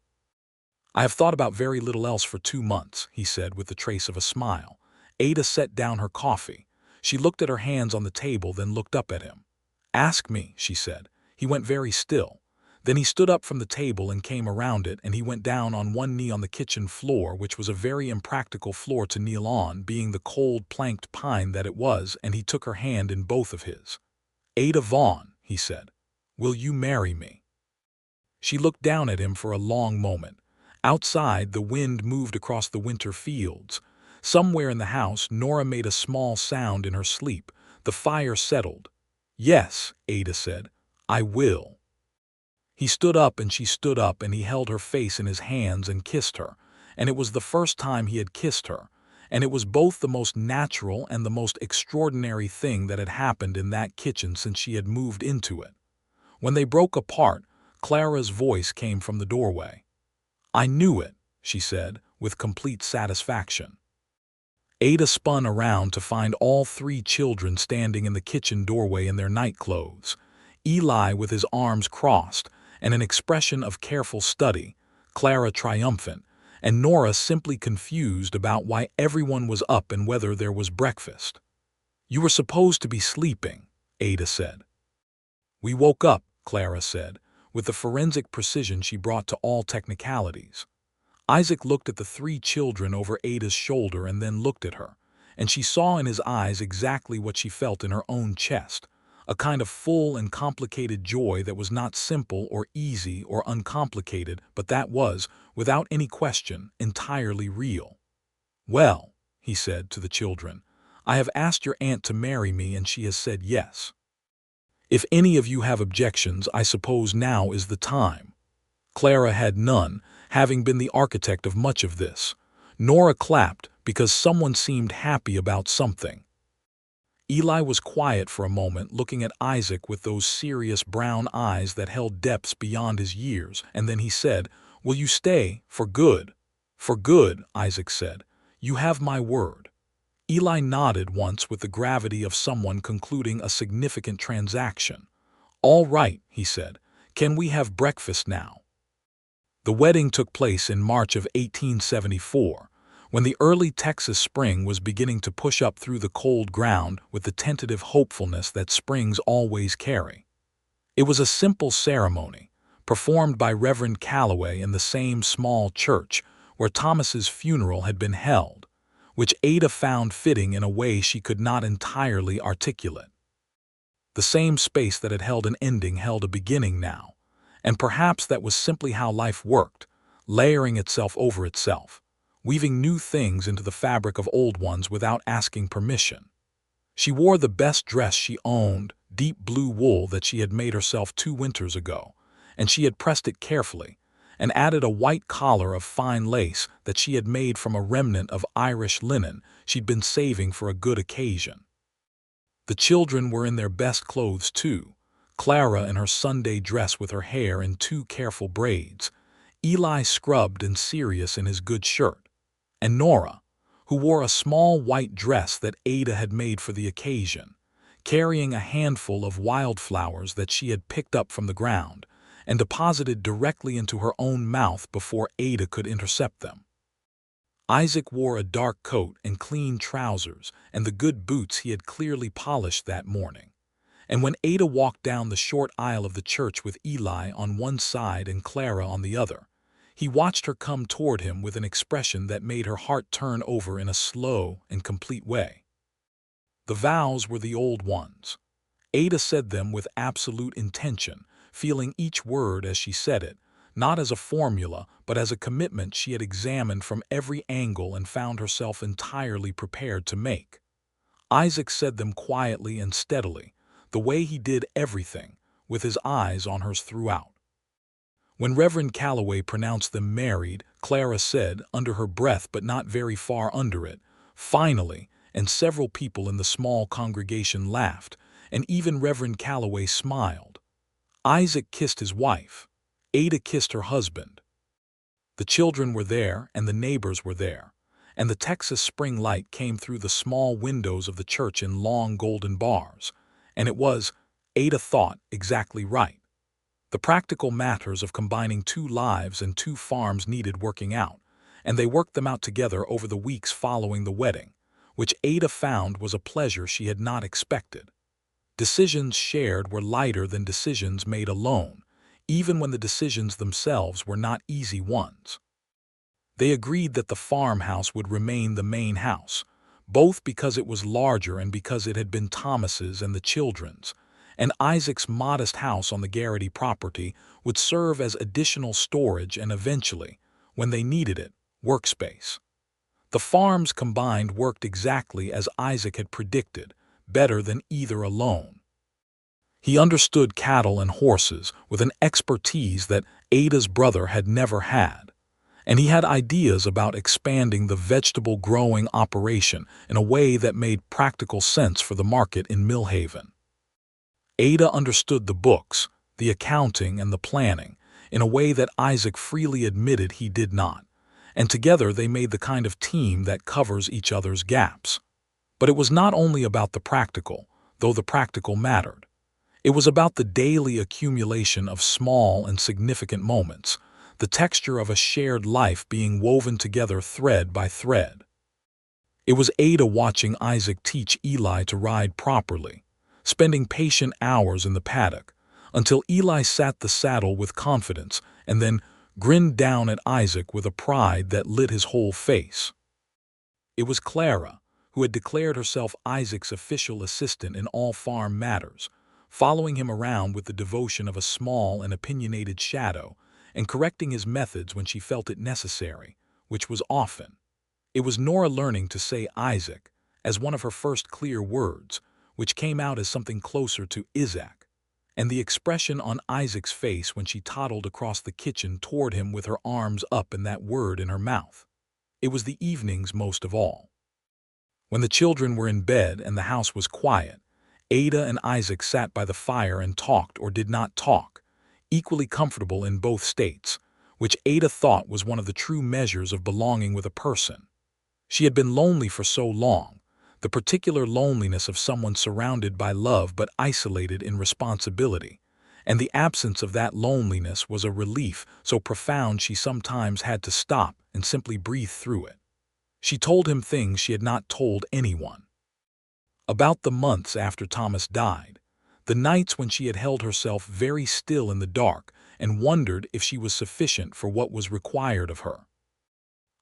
"I have thought about very little else for 2 months, he said with the trace of a smile. Ada set down her coffee. She looked at her hands on the table, then looked up at him. "Ask me," she said. He went very still. Then he stood up from the table and came around it, and he went down on one knee on the kitchen floor, which was a very impractical floor to kneel on, being the cold planked pine that it was, and he took her hand in both of his. "Ada Vaughn," he said, "will you marry me?" She looked down at him for a long moment. Outside, the wind moved across the winter fields. Somewhere in the house, Nora made a small sound in her sleep. The fire settled. "Yes," Ada said, "I will." He stood up and she stood up, and he held her face in his hands and kissed her, and it was the first time he had kissed her, and it was both the most natural and the most extraordinary thing that had happened in that kitchen since she had moved into it. When they broke apart, Clara's voice came from the doorway. "I knew it," she said, with complete satisfaction. Ada spun around to find all 3 children standing in the kitchen doorway in their nightclothes. Eli with his arms crossed, and an expression of careful study, Clara triumphant, and Nora simply confused about why everyone was up and whether there was breakfast. "You were supposed to be sleeping," Ada said. "We woke up," Clara said, with the forensic precision she brought to all technicalities. Isaac looked at the 3 children over Ada's shoulder and then looked at her, and she saw in his eyes exactly what she felt in her own chest, a kind of full and complicated joy that was not simple or easy or uncomplicated, but that was, without any question, entirely real. "Well," he said to the children, "I have asked your aunt to marry me, and she has said yes. If any of you have objections, I suppose now is the time." Clara had none, having been the architect of much of this. Nora clapped because someone seemed happy about something. Eli was quiet for a moment, looking at Isaac with those serious brown eyes that held depths beyond his years, and then he said, "Will you stay? For good?" "For good," Isaac said. "You have my word." Eli nodded once with the gravity of someone concluding a significant transaction. "All right," he said. "Can we have breakfast now?" The wedding took place in March of 1874, when the early Texas spring was beginning to push up through the cold ground with the tentative hopefulness that springs always carry. It was a simple ceremony, performed by Reverend Calloway in the same small church where Thomas's funeral had been held, which Ada found fitting in a way she could not entirely articulate. The same space that had held an ending held a beginning now, and perhaps that was simply how life worked, layering itself over itself, weaving new things into the fabric of old ones without asking permission. She wore the best dress she owned, deep blue wool that she had made herself 2 winters ago, and she had pressed it carefully, and added a white collar of fine lace that she had made from a remnant of Irish linen she'd been saving for a good occasion. The children were in their best clothes too, Clara in her Sunday dress with her hair in 2 careful braids, Eli scrubbed and serious in his good shirt, and Nora, who wore a small white dress that Ada had made for the occasion, carrying a handful of wildflowers that she had picked up from the ground and deposited directly into her own mouth before Ada could intercept them. Isaac wore a dark coat and clean trousers and the good boots he had clearly polished that morning, and when Ada walked down the short aisle of the church with Eli on one side and Clara on the other, he watched her come toward him with an expression that made her heart turn over in a slow and complete way. The vows were the old ones. Ada said them with absolute intention, feeling each word as she said it, not as a formula, but as a commitment she had examined from every angle and found herself entirely prepared to make. Isaac said them quietly and steadily, the way he did everything, with his eyes on hers throughout. When Reverend Calloway pronounced them married, Clara said, under her breath but not very far under it, "Finally," and several people in the small congregation laughed, and even Reverend Calloway smiled. Isaac kissed his wife. Ada kissed her husband. The children were there, and the neighbors were there, and the Texas spring light came through the small windows of the church in long golden bars, and it was, Ada thought, exactly right. The practical matters of combining 2 lives and 2 farms needed working out, and they worked them out together over the weeks following the wedding, which Ada found was a pleasure she had not expected. Decisions shared were lighter than decisions made alone, even when the decisions themselves were not easy ones. They agreed that the farmhouse would remain the main house, both because it was larger and because it had been Thomas's and the children's, and Isaac's modest house on the Garrity property would serve as additional storage and eventually, when they needed it, workspace. The farms combined worked exactly as Isaac had predicted, better than either alone. He understood cattle and horses with an expertise that Ada's brother had never had, and he had ideas about expanding the vegetable growing operation in a way that made practical sense for the market in Millhaven. Ada understood the books, the accounting, and the planning in a way that Isaac freely admitted he did not, and together they made the kind of team that covers each other's gaps. But it was not only about the practical, though the practical mattered. It was about the daily accumulation of small and significant moments, the texture of a shared life being woven together thread by thread. It was Ada watching Isaac teach Eli to ride properly, spending patient hours in the paddock, until Eli sat the saddle with confidence and then grinned down at Isaac with a pride that lit his whole face. It was Clara, who had declared herself Isaac's official assistant in all farm matters, following him around with the devotion of a small and opinionated shadow, and correcting his methods when she felt it necessary, which was often. It was Nora learning to say Isaac as one of her first clear words, which came out as something closer to Isaac, and the expression on Isaac's face when she toddled across the kitchen toward him with her arms up and that word in her mouth. It was the evenings most of all. When the children were in bed and the house was quiet, Ada and Isaac sat by the fire and talked or did not talk, equally comfortable in both states, which Ada thought was one of the true measures of belonging with a person. She had been lonely for so long, the particular loneliness of someone surrounded by love but isolated in responsibility, and the absence of that loneliness was a relief so profound she sometimes had to stop and simply breathe through it. She told him things she had not told anyone. About the months after Thomas died, the nights when she had held herself very still in the dark and wondered if she was sufficient for what was required of her.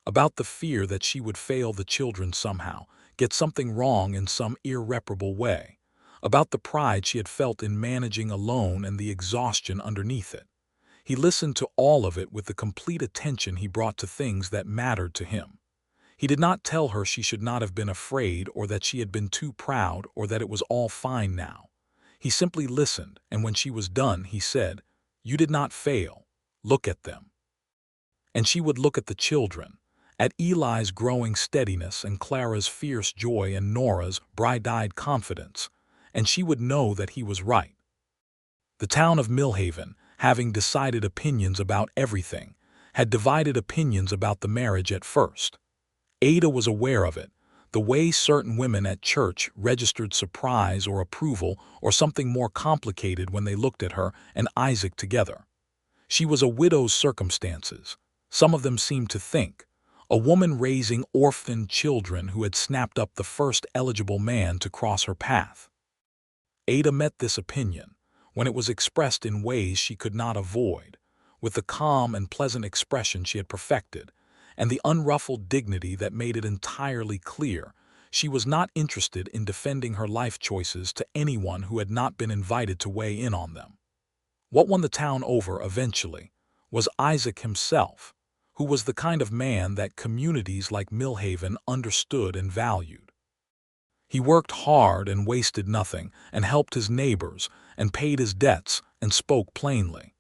About the fear that she would fail the children somehow, get something wrong in some irreparable way. About the pride she had felt in managing alone and the exhaustion underneath it. He listened to all of it with the complete attention he brought to things that mattered to him. He did not tell her she should not have been afraid or that she had been too proud or that it was all fine now. He simply listened, and when she was done, he said, "You did not fail. Look at them." And she would look at the children, at Eli's growing steadiness and Clara's fierce joy and Nora's bright-eyed confidence, and she would know that he was right. The town of Millhaven, having decided opinions about everything, had divided opinions about the marriage at first. Ada was aware of it, the way certain women at church registered surprise or approval or something more complicated when they looked at her and Isaac together. She was a widow's circumstances, some of them seemed to think, a woman raising orphaned children who had snapped up the first eligible man to cross her path. Ada met this opinion, when it was expressed in ways she could not avoid, with the calm and pleasant expression she had perfected, and the unruffled dignity that made it entirely clear she was not interested in defending her life choices to anyone who had not been invited to weigh in on them. What won the town over eventually was Isaac himself, who was the kind of man that communities like Millhaven understood and valued. He worked hard and wasted nothing, and helped his neighbors, and paid his debts, and spoke plainly.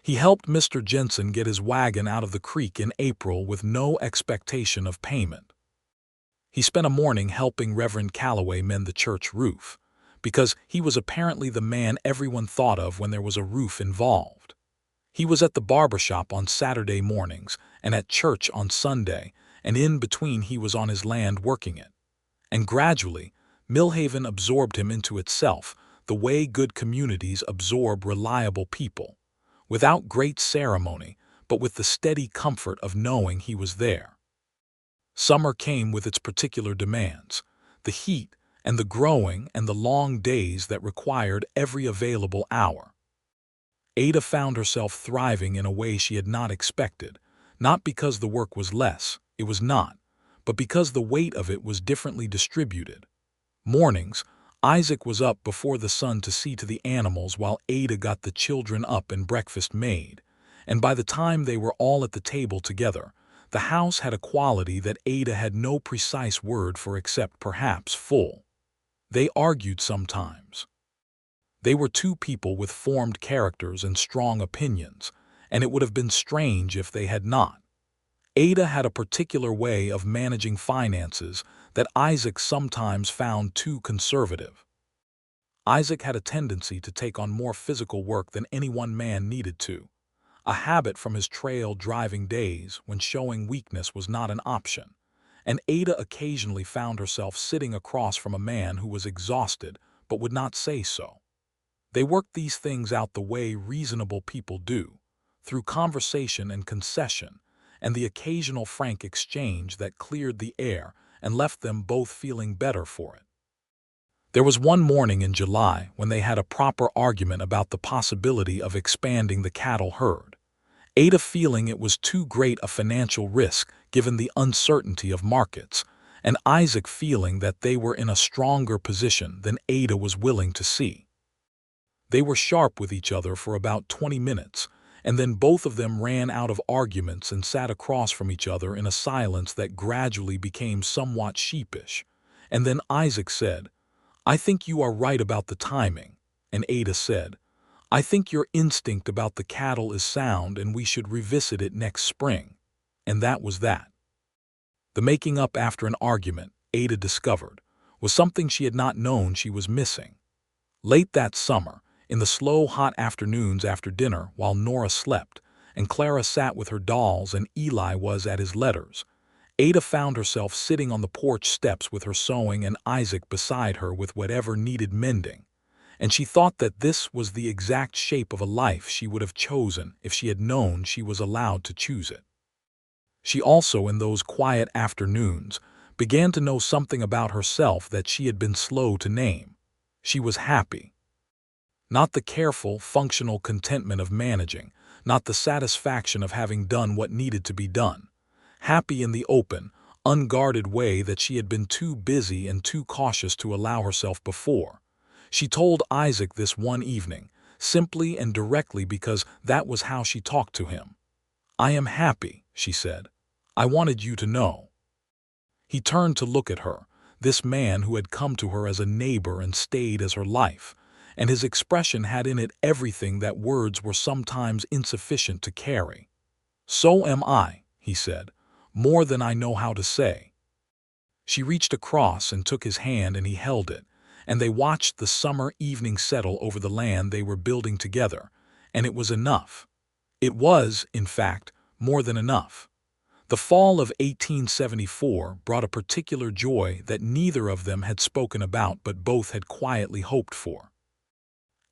He helped Mr. Jensen get his wagon out of the creek in April with no expectation of payment. He spent a morning helping Reverend Calloway mend the church roof, because he was apparently the man everyone thought of when there was a roof involved. He was at the barber shop on Saturday mornings, and at church on Sunday, and in between he was on his land working it. And gradually, Millhaven absorbed him into itself, the way good communities absorb reliable people, without great ceremony, but with the steady comfort of knowing he was there. Summer came with its particular demands, the heat and the growing and the long days that required every available hour. Ada found herself thriving in a way she had not expected, not because the work was less, it was not, but because the weight of it was differently distributed. Mornings, Isaac was up before the sun to see to the animals while Ada got the children up and breakfast made, and by the time they were all at the table together, the house had a quality that Ada had no precise word for except perhaps full. They argued sometimes. They were two people with formed characters and strong opinions, and it would have been strange if they had not. Ada had a particular way of managing finances that Isaac sometimes found too conservative. Isaac had a tendency to take on more physical work than any one man needed to, a habit from his trail driving days when showing weakness was not an option, and Ada occasionally found herself sitting across from a man who was exhausted but would not say so. They worked these things out the way reasonable people do, through conversation and concession, and the occasional frank exchange that cleared the air and left them both feeling better for it. There was one morning in July when they had a proper argument about the possibility of expanding the cattle herd, Ada feeling it was too great a financial risk given the uncertainty of markets, and Isaac feeling that they were in a stronger position than Ada was willing to see. They were sharp with each other for about 20 minutes, and then both of them ran out of arguments and sat across from each other in a silence that gradually became somewhat sheepish. And then Isaac said, "I think you are right about the timing," and Ada said, "I think your instinct about the cattle is sound and we should revisit it next spring." And that was that. The making up after an argument, Ada discovered, was something she had not known she was missing. Late that summer, in the slow, hot afternoons after dinner while Nora slept, and Clara sat with her dolls and Eli was at his letters, Ada found herself sitting on the porch steps with her sewing and Isaac beside her with whatever needed mending, and she thought that this was the exact shape of a life she would have chosen if she had known she was allowed to choose it. She also, in those quiet afternoons, began to know something about herself that she had been slow to name. She was happy. Not the careful, functional contentment of managing, not the satisfaction of having done what needed to be done. Happy in the open, unguarded way that she had been too busy and too cautious to allow herself before. She told Isaac this one evening, simply and directly because that was how she talked to him. "I am happy," she said. "I wanted you to know." He turned to look at her, this man who had come to her as a neighbor and stayed as her life, and his expression had in it everything that words were sometimes insufficient to carry. "So am I," he said, "more than I know how to say." She reached across and took his hand and he held it, and they watched the summer evening settle over the land they were building together, and it was enough. It was, in fact, more than enough. The fall of 1874 brought a particular joy that neither of them had spoken about but both had quietly hoped for.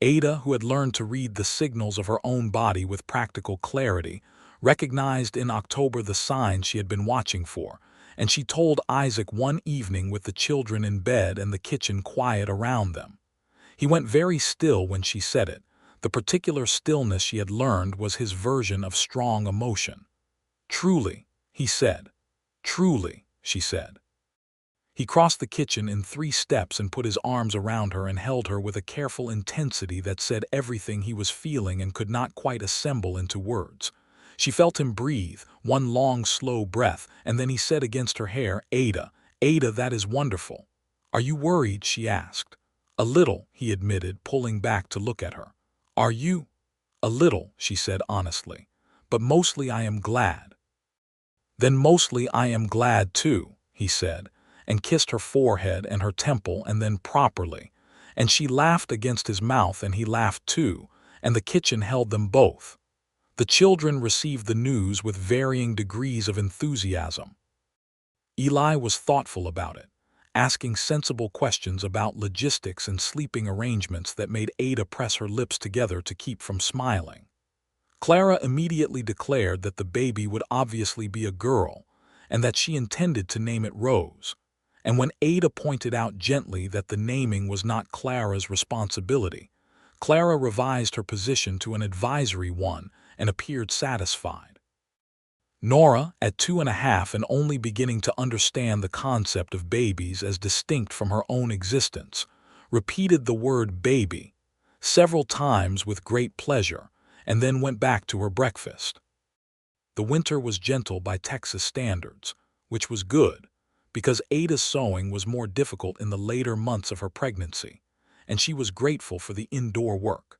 Ada, who had learned to read the signals of her own body with practical clarity, recognized in October the signs she had been watching for, and she told Isaac one evening with the children in bed and the kitchen quiet around them. He went very still when she said it. The particular stillness she had learned was his version of strong emotion. "Truly," he said. "Truly," she said. He crossed the kitchen in 3 steps and put his arms around her and held her with a careful intensity that said everything he was feeling and could not quite assemble into words. She felt him breathe, one long, slow breath, and then he said against her hair, "Ada, Ada, that is wonderful." "Are you worried?" she asked. "A little," he admitted, pulling back to look at her. "Are you?" "A little," she said honestly. "But mostly I am glad." "Then mostly I am glad too," he said, and kissed her forehead and her temple and then properly, and she laughed against his mouth and he laughed too, and the kitchen held them both. The children received the news with varying degrees of enthusiasm. Eli was thoughtful about it, asking sensible questions about logistics and sleeping arrangements that made Ada press her lips together to keep from smiling. Clara immediately declared that the baby would obviously be a girl, and that she intended to name it Rose. And when Ada pointed out gently that the naming was not Clara's responsibility, Clara revised her position to an advisory one and appeared satisfied. Nora, at 2.5 and only beginning to understand the concept of babies as distinct from her own existence, repeated the word baby several times with great pleasure, and then went back to her breakfast. The winter was gentle by Texas standards, which was good, because Ada's sewing was more difficult in the later months of her pregnancy, and she was grateful for the indoor work.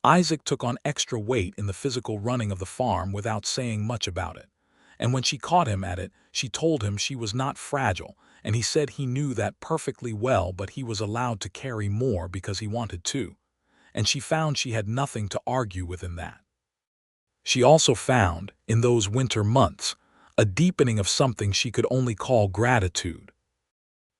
Isaac took on extra weight in the physical running of the farm without saying much about it, and when she caught him at it, she told him she was not fragile, and he said he knew that perfectly well, but he was allowed to carry more because he wanted to, and she found she had nothing to argue with in that. She also found, in those winter months, a deepening of something she could only call gratitude.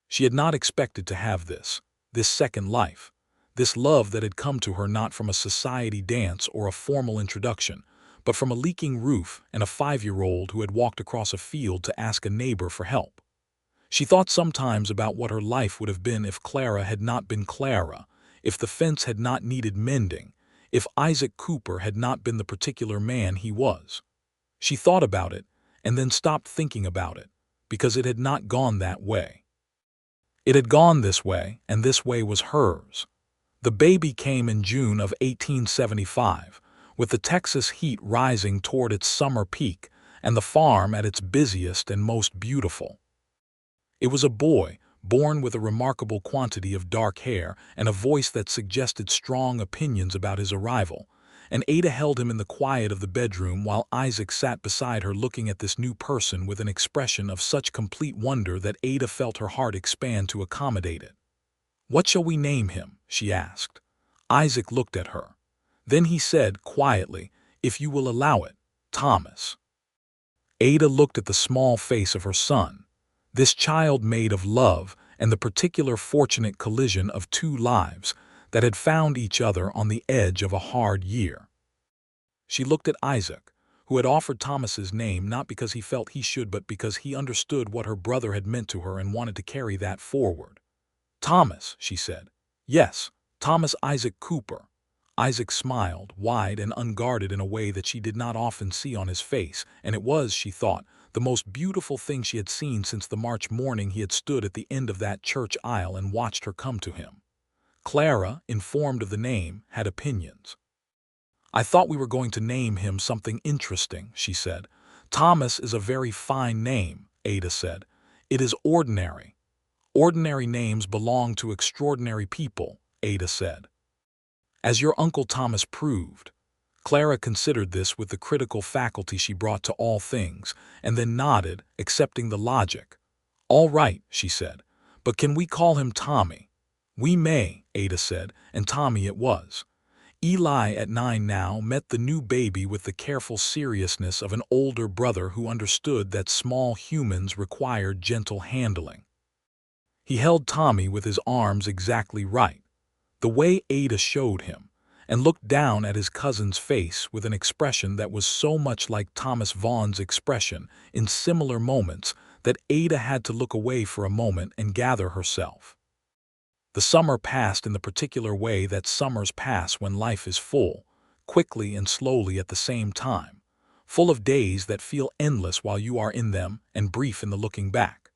She had not expected to have this second life, this love that had come to her not from a society dance or a formal introduction, but from a leaking roof and a 5-year-old who had walked across a field to ask a neighbor for help. She thought sometimes about what her life would have been if Clara had not been Clara, if the fence had not needed mending, if Isaac Cooper had not been the particular man he was. She thought about it, and then stopped thinking about it, because it had not gone that way. It had gone this way, and this way was hers. The baby came in June of 1875, with the Texas heat rising toward its summer peak, and the farm at its busiest and most beautiful. It was a boy, born with a remarkable quantity of dark hair and a voice that suggested strong opinions about his arrival, and Ada held him in the quiet of the bedroom while Isaac sat beside her looking at this new person with an expression of such complete wonder that Ada felt her heart expand to accommodate it. "What shall we name him?" she asked. Isaac looked at her. Then he said quietly, "If you will allow it, Thomas." Ada looked at the small face of her son, this child made of love and the particular fortunate collision of two lives that had found each other on the edge of a hard year. She looked at Isaac, who had offered Thomas's name not because he felt he should but because he understood what her brother had meant to her and wanted to carry that forward. "Thomas," she said. "Yes, Thomas Isaac Cooper." Isaac smiled, wide and unguarded in a way that she did not often see on his face, and it was, she thought, the most beautiful thing she had seen since the March morning he had stood at the end of that church aisle and watched her come to him. Clara, informed of the name, had opinions. "I thought we were going to name him something interesting," she said. "Thomas is a very fine name," Ada said. "It is ordinary." "Ordinary names belong to extraordinary people," Ada said. "As your Uncle Thomas proved." Clara considered this with the critical faculty she brought to all things, and then nodded, accepting the logic. "All right," she said, "but can we call him Tommy?" "We may," Ada said, and Tommy it was. Eli, at 9 now, met the new baby with the careful seriousness of an older brother who understood that small humans required gentle handling. He held Tommy with his arms exactly right, the way Ada showed him, and looked down at his cousin's face with an expression that was so much like Thomas Vaughn's expression in similar moments that Ada had to look away for a moment and gather herself. The summer passed in the particular way that summers pass when life is full, quickly and slowly at the same time, full of days that feel endless while you are in them and brief in the looking back.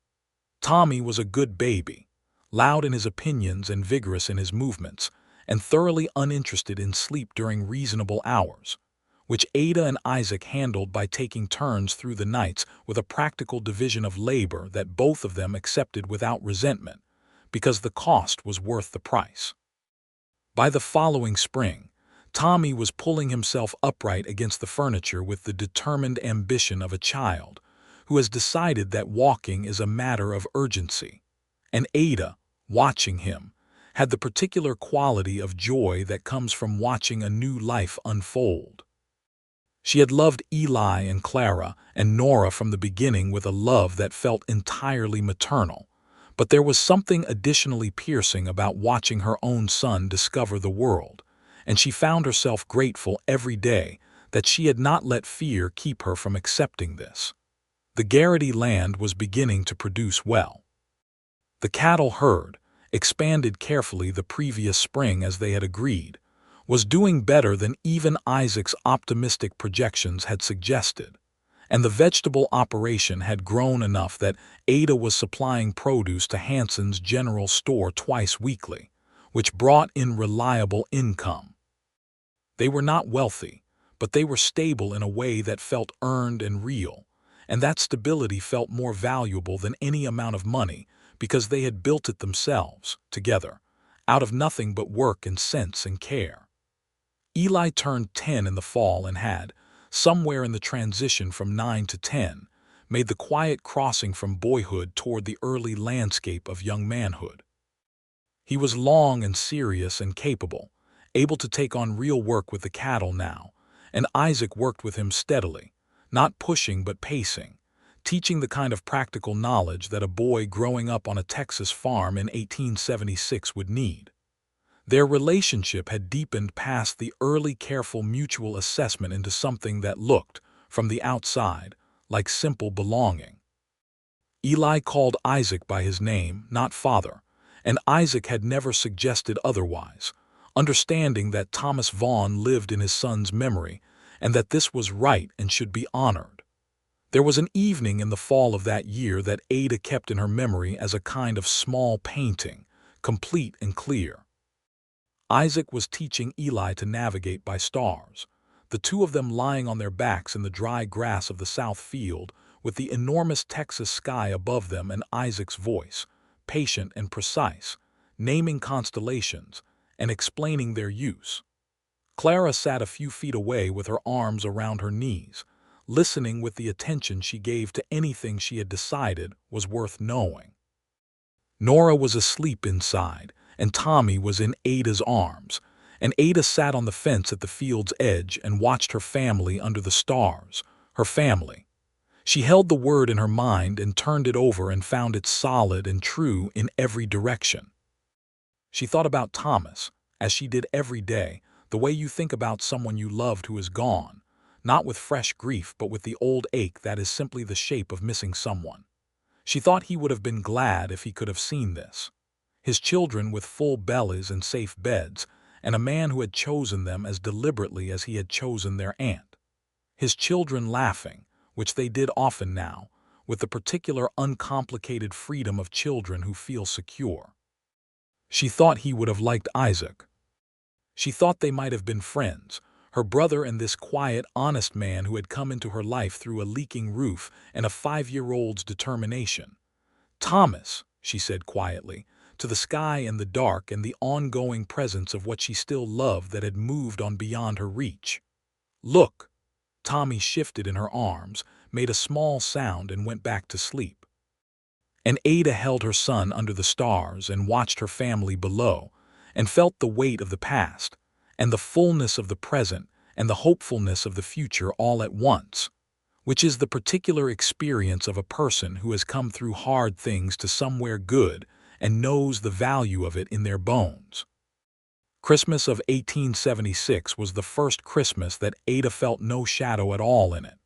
Tommy was a good baby, loud in his opinions and vigorous in his movements, and thoroughly uninterested in sleep during reasonable hours, which Ada and Isaac handled by taking turns through the nights with a practical division of labor that both of them accepted without resentment, because the cost was worth the price. By the following spring, Tommy was pulling himself upright against the furniture with the determined ambition of a child who has decided that walking is a matter of urgency, and Ada, watching him, had the particular quality of joy that comes from watching a new life unfold. She had loved Eli and Clara and Nora from the beginning with a love that felt entirely maternal, but there was something additionally piercing about watching her own son discover the world, and she found herself grateful every day that she had not let fear keep her from accepting this. The Garrity land was beginning to produce well. The cattle herd, expanded carefully the previous spring as they had agreed, was doing better than even Isaac's optimistic projections had suggested, and the vegetable operation had grown enough that Ada was supplying produce to Hanson's general store twice weekly, which brought in reliable income. They were not wealthy, but they were stable in a way that felt earned and real, and that stability felt more valuable than any amount of money because they had built it themselves, together, out of nothing but work and sense and care. Eli turned 10 in the fall and had, somewhere in the transition from 9 to 10, made the quiet crossing from boyhood toward the early landscape of young manhood. He was long and serious and capable, able to take on real work with the cattle now, and Isaac worked with him steadily, not pushing but pacing, teaching the kind of practical knowledge that a boy growing up on a Texas farm in 1876 would need. Their relationship had deepened past the early careful mutual assessment into something that looked, from the outside, like simple belonging. Eli called Isaac by his name, not father, and Isaac had never suggested otherwise, understanding that Thomas Vaughn lived in his son's memory and that this was right and should be honored. There was an evening in the fall of that year that Ada kept in her memory as a kind of small painting, complete and clear. Isaac was teaching Eli to navigate by stars, the two of them lying on their backs in the dry grass of the south field, with the enormous Texas sky above them and Isaac's voice, patient and precise, naming constellations and explaining their use. Clara sat a few feet away with her arms around her knees, listening with the attention she gave to anything she had decided was worth knowing. Nora was asleep inside, and Tommy was in Ada's arms, and Ada sat on the fence at the field's edge and watched her family under the stars. Her family. She held the word in her mind and turned it over and found it solid and true in every direction. She thought about Thomas, as she did every day, the way you think about someone you loved who is gone, not with fresh grief but with the old ache that is simply the shape of missing someone. She thought he would have been glad if he could have seen this. His children with full bellies and safe beds, and a man who had chosen them as deliberately as he had chosen their aunt. His children laughing, which they did often now, with the particular uncomplicated freedom of children who feel secure. She thought he would have liked Isaac. She thought they might have been friends, her brother and this quiet, honest man who had come into her life through a leaking roof and a 5-year-old's determination. Thomas, she said quietly, to the sky and the dark and the ongoing presence of what she still loved that had moved on beyond her reach. Look. Tommy shifted in her arms, made a small sound and went back to sleep. And Ada held her son under the stars and watched her family below, and felt the weight of the past, and the fullness of the present, and the hopefulness of the future all at once, which is the particular experience of a person who has come through hard things to somewhere good and knows the value of it in their bones. Christmas of 1876 was the first Christmas that Ada felt no shadow at all in it.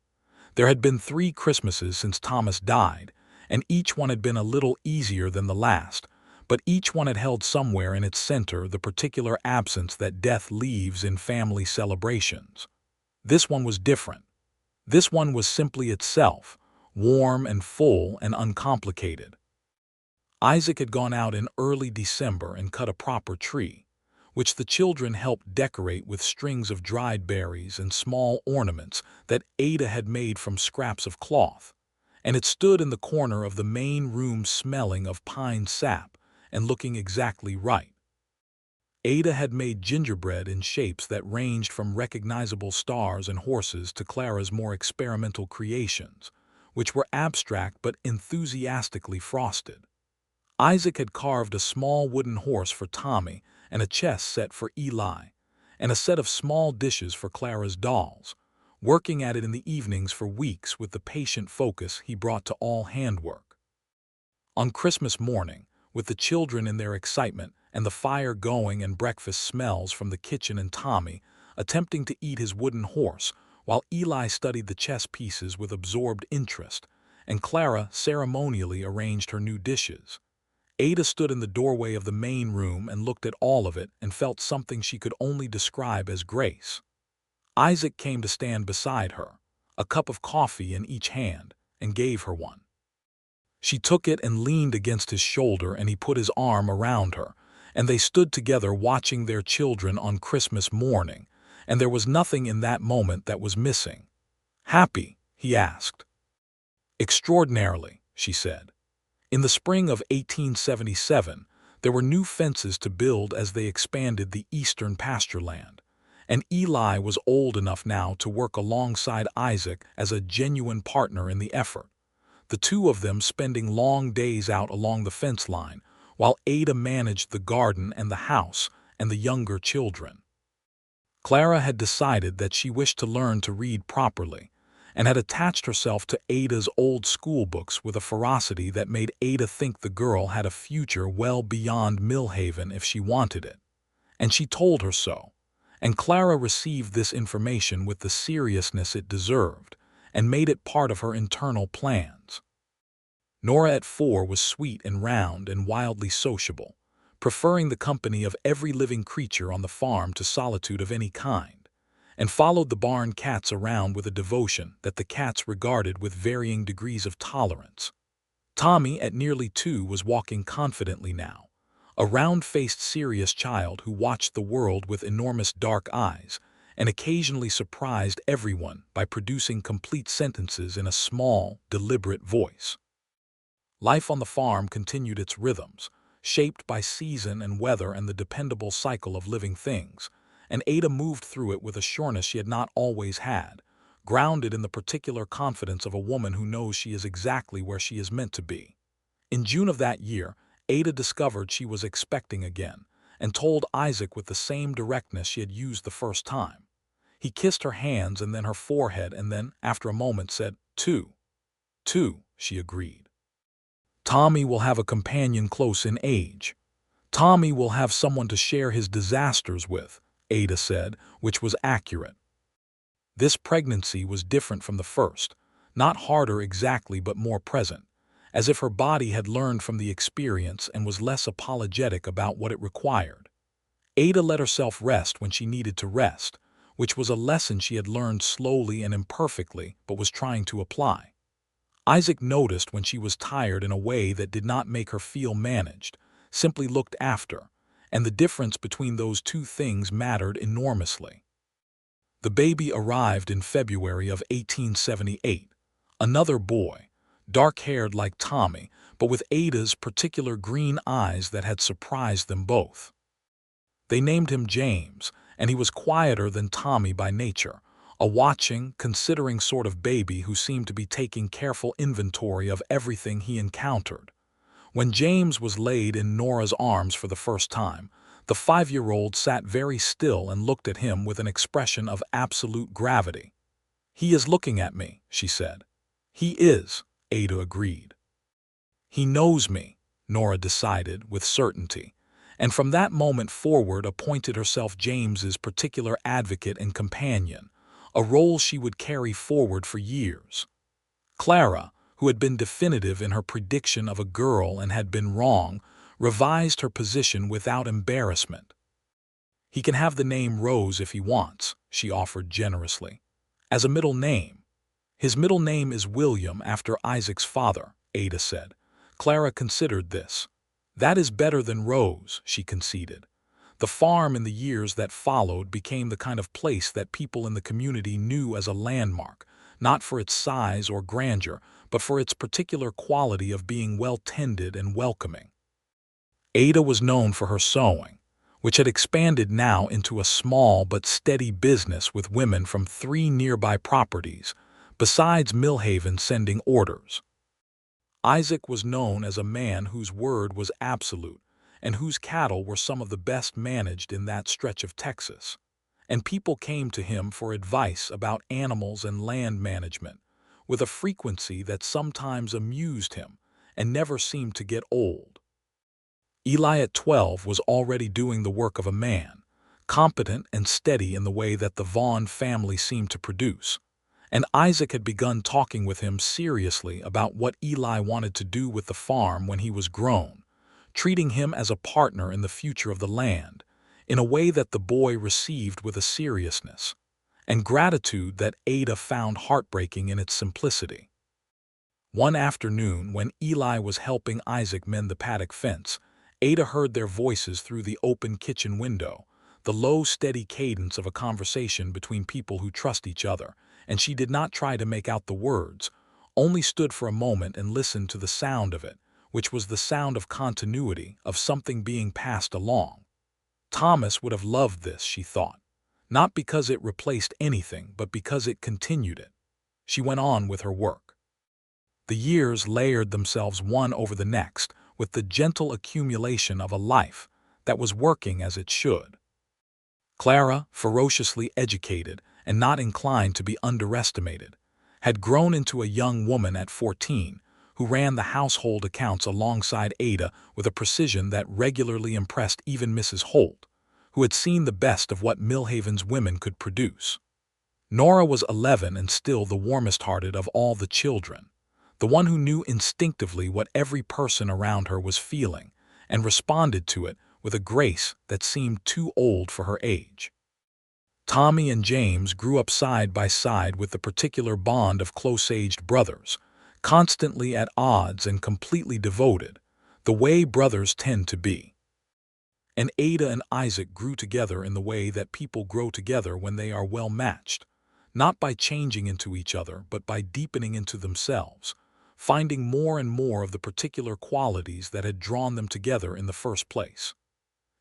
There had been 3 Christmases since Thomas died, and each one had been a little easier than the last, but each one had held somewhere in its center the particular absence that death leaves in family celebrations. This one was different. This one was simply itself, warm and full and uncomplicated. Isaac had gone out in early December and cut a proper tree, which the children helped decorate with strings of dried berries and small ornaments that Ada had made from scraps of cloth, and it stood in the corner of the main room smelling of pine sap and looking exactly right. Ada had made gingerbread in shapes that ranged from recognizable stars and horses to Clara's more experimental creations, which were abstract but enthusiastically frosted. Isaac had carved a small wooden horse for Tommy and a chess set for Eli, and a set of small dishes for Clara's dolls, working at it in the evenings for weeks with the patient focus he brought to all handwork. On Christmas morning, with the children in their excitement and the fire going and breakfast smells from the kitchen and Tommy attempting to eat his wooden horse while Eli studied the chess pieces with absorbed interest, and Clara ceremonially arranged her new dishes, Ada stood in the doorway of the main room and looked at all of it and felt something she could only describe as grace. Isaac came to stand beside her, a cup of coffee in each hand, and gave her one. She took it and leaned against his shoulder, and he put his arm around her, and they stood together watching their children on Christmas morning, and there was nothing in that moment that was missing. "Happy?" he asked. "Extraordinarily," she said. In the spring of 1877, there were new fences to build as they expanded the eastern pasture land, and Eli was old enough now to work alongside Isaac as a genuine partner in the effort, the two of them spending long days out along the fence line, while Ada managed the garden and the house and the younger children. Clara had decided that she wished to learn to read properly, and had attached herself to Ada's old school books with a ferocity that made Ada think the girl had a future well beyond Millhaven if she wanted it. And she told her so, and Clara received this information with the seriousness it deserved, and made it part of her internal plans. Nora at 4 was sweet and round and wildly sociable, preferring the company of every living creature on the farm to solitude of any kind, and followed the barn cats around with a devotion that the cats regarded with varying degrees of tolerance. Tommy, at nearly 2, was walking confidently now, a round-faced serious child who watched the world with enormous dark eyes and occasionally surprised everyone by producing complete sentences in a small, deliberate voice. Life on the farm continued its rhythms, shaped by season and weather and the dependable cycle of living things, and Ada moved through it with a sureness she had not always had, grounded in the particular confidence of a woman who knows she is exactly where she is meant to be. In June of that year, Ada discovered she was expecting again, and told Isaac with the same directness she had used the first time. He kissed her hands and then her forehead and then, after a moment, said, "Two." "Two," she agreed. "Tommy will have a companion close in age. Tommy will have someone to share his disasters with," Ada said, which was accurate. This pregnancy was different from the first, not harder exactly but more present, as if her body had learned from the experience and was less apologetic about what it required. Ada let herself rest when she needed to rest, which was a lesson she had learned slowly and imperfectly but was trying to apply. Isaac noticed when she was tired in a way that did not make her feel managed, simply looked after, and the difference between those two things mattered enormously. The baby arrived in February of 1878, another boy, dark-haired like Tommy, but with Ada's particular green eyes that had surprised them both. They named him James, and he was quieter than Tommy by nature, a watching, considering sort of baby who seemed to be taking careful inventory of everything he encountered. When James was laid in Nora's arms for the first time, the 5-year-old sat very still and looked at him with an expression of absolute gravity. "He is looking at me," she said. "He is," Ada agreed. "He knows me," Nora decided with certainty, and from that moment forward appointed herself James's particular advocate and companion, a role she would carry forward for years. Clara, who had been definitive in her prediction of a girl and had been wrong, revised her position without embarrassment. "He can have the name Rose if he wants," she offered generously. "As a middle name." "His middle name is William after Isaac's father," Ada said. Clara considered this. "That is better than Rose," she conceded. The farm in the years that followed became the kind of place that people in the community knew as a landmark, not for its size or grandeur, but for its particular quality of being well-tended and welcoming. Ada was known for her sewing, which had expanded now into a small but steady business with women from 3 nearby properties, besides Millhaven sending orders. Isaac was known as a man whose word was absolute, and whose cattle were some of the best managed in that stretch of Texas, and people came to him for advice about animals and land management, with a frequency that sometimes amused him and never seemed to get old. Eli at 12 was already doing the work of a man, competent and steady in the way that the Vaughn family seemed to produce, and Isaac had begun talking with him seriously about what Eli wanted to do with the farm when he was grown, treating him as a partner in the future of the land, in a way that the boy received with a seriousness and gratitude that Ada found heartbreaking in its simplicity. One afternoon, when Eli was helping Isaac mend the paddock fence, Ada heard their voices through the open kitchen window, the low, steady cadence of a conversation between people who trust each other, and she did not try to make out the words, only stood for a moment and listened to the sound of it, which was the sound of continuity, of something being passed along. Thomas would have loved this, she thought, not because it replaced anything, but because it continued it. She went on with her work. The years layered themselves one over the next, with the gentle accumulation of a life that was working as it should. Clara, ferociously educated and not inclined to be underestimated, had grown into a young woman at 14 who ran the household accounts alongside Ada with a precision that regularly impressed even Mrs. Holt, who had seen the best of what Millhaven's women could produce. Nora was 11 and still the warmest-hearted of all the children, the one who knew instinctively what every person around her was feeling and responded to it with a grace that seemed too old for her age. Tommy and James grew up side by side with the particular bond of close-aged brothers, constantly at odds and completely devoted, the way brothers tend to be. And Ada and Isaac grew together in the way that people grow together when they are well matched, not by changing into each other but by deepening into themselves, finding more and more of the particular qualities that had drawn them together in the first place.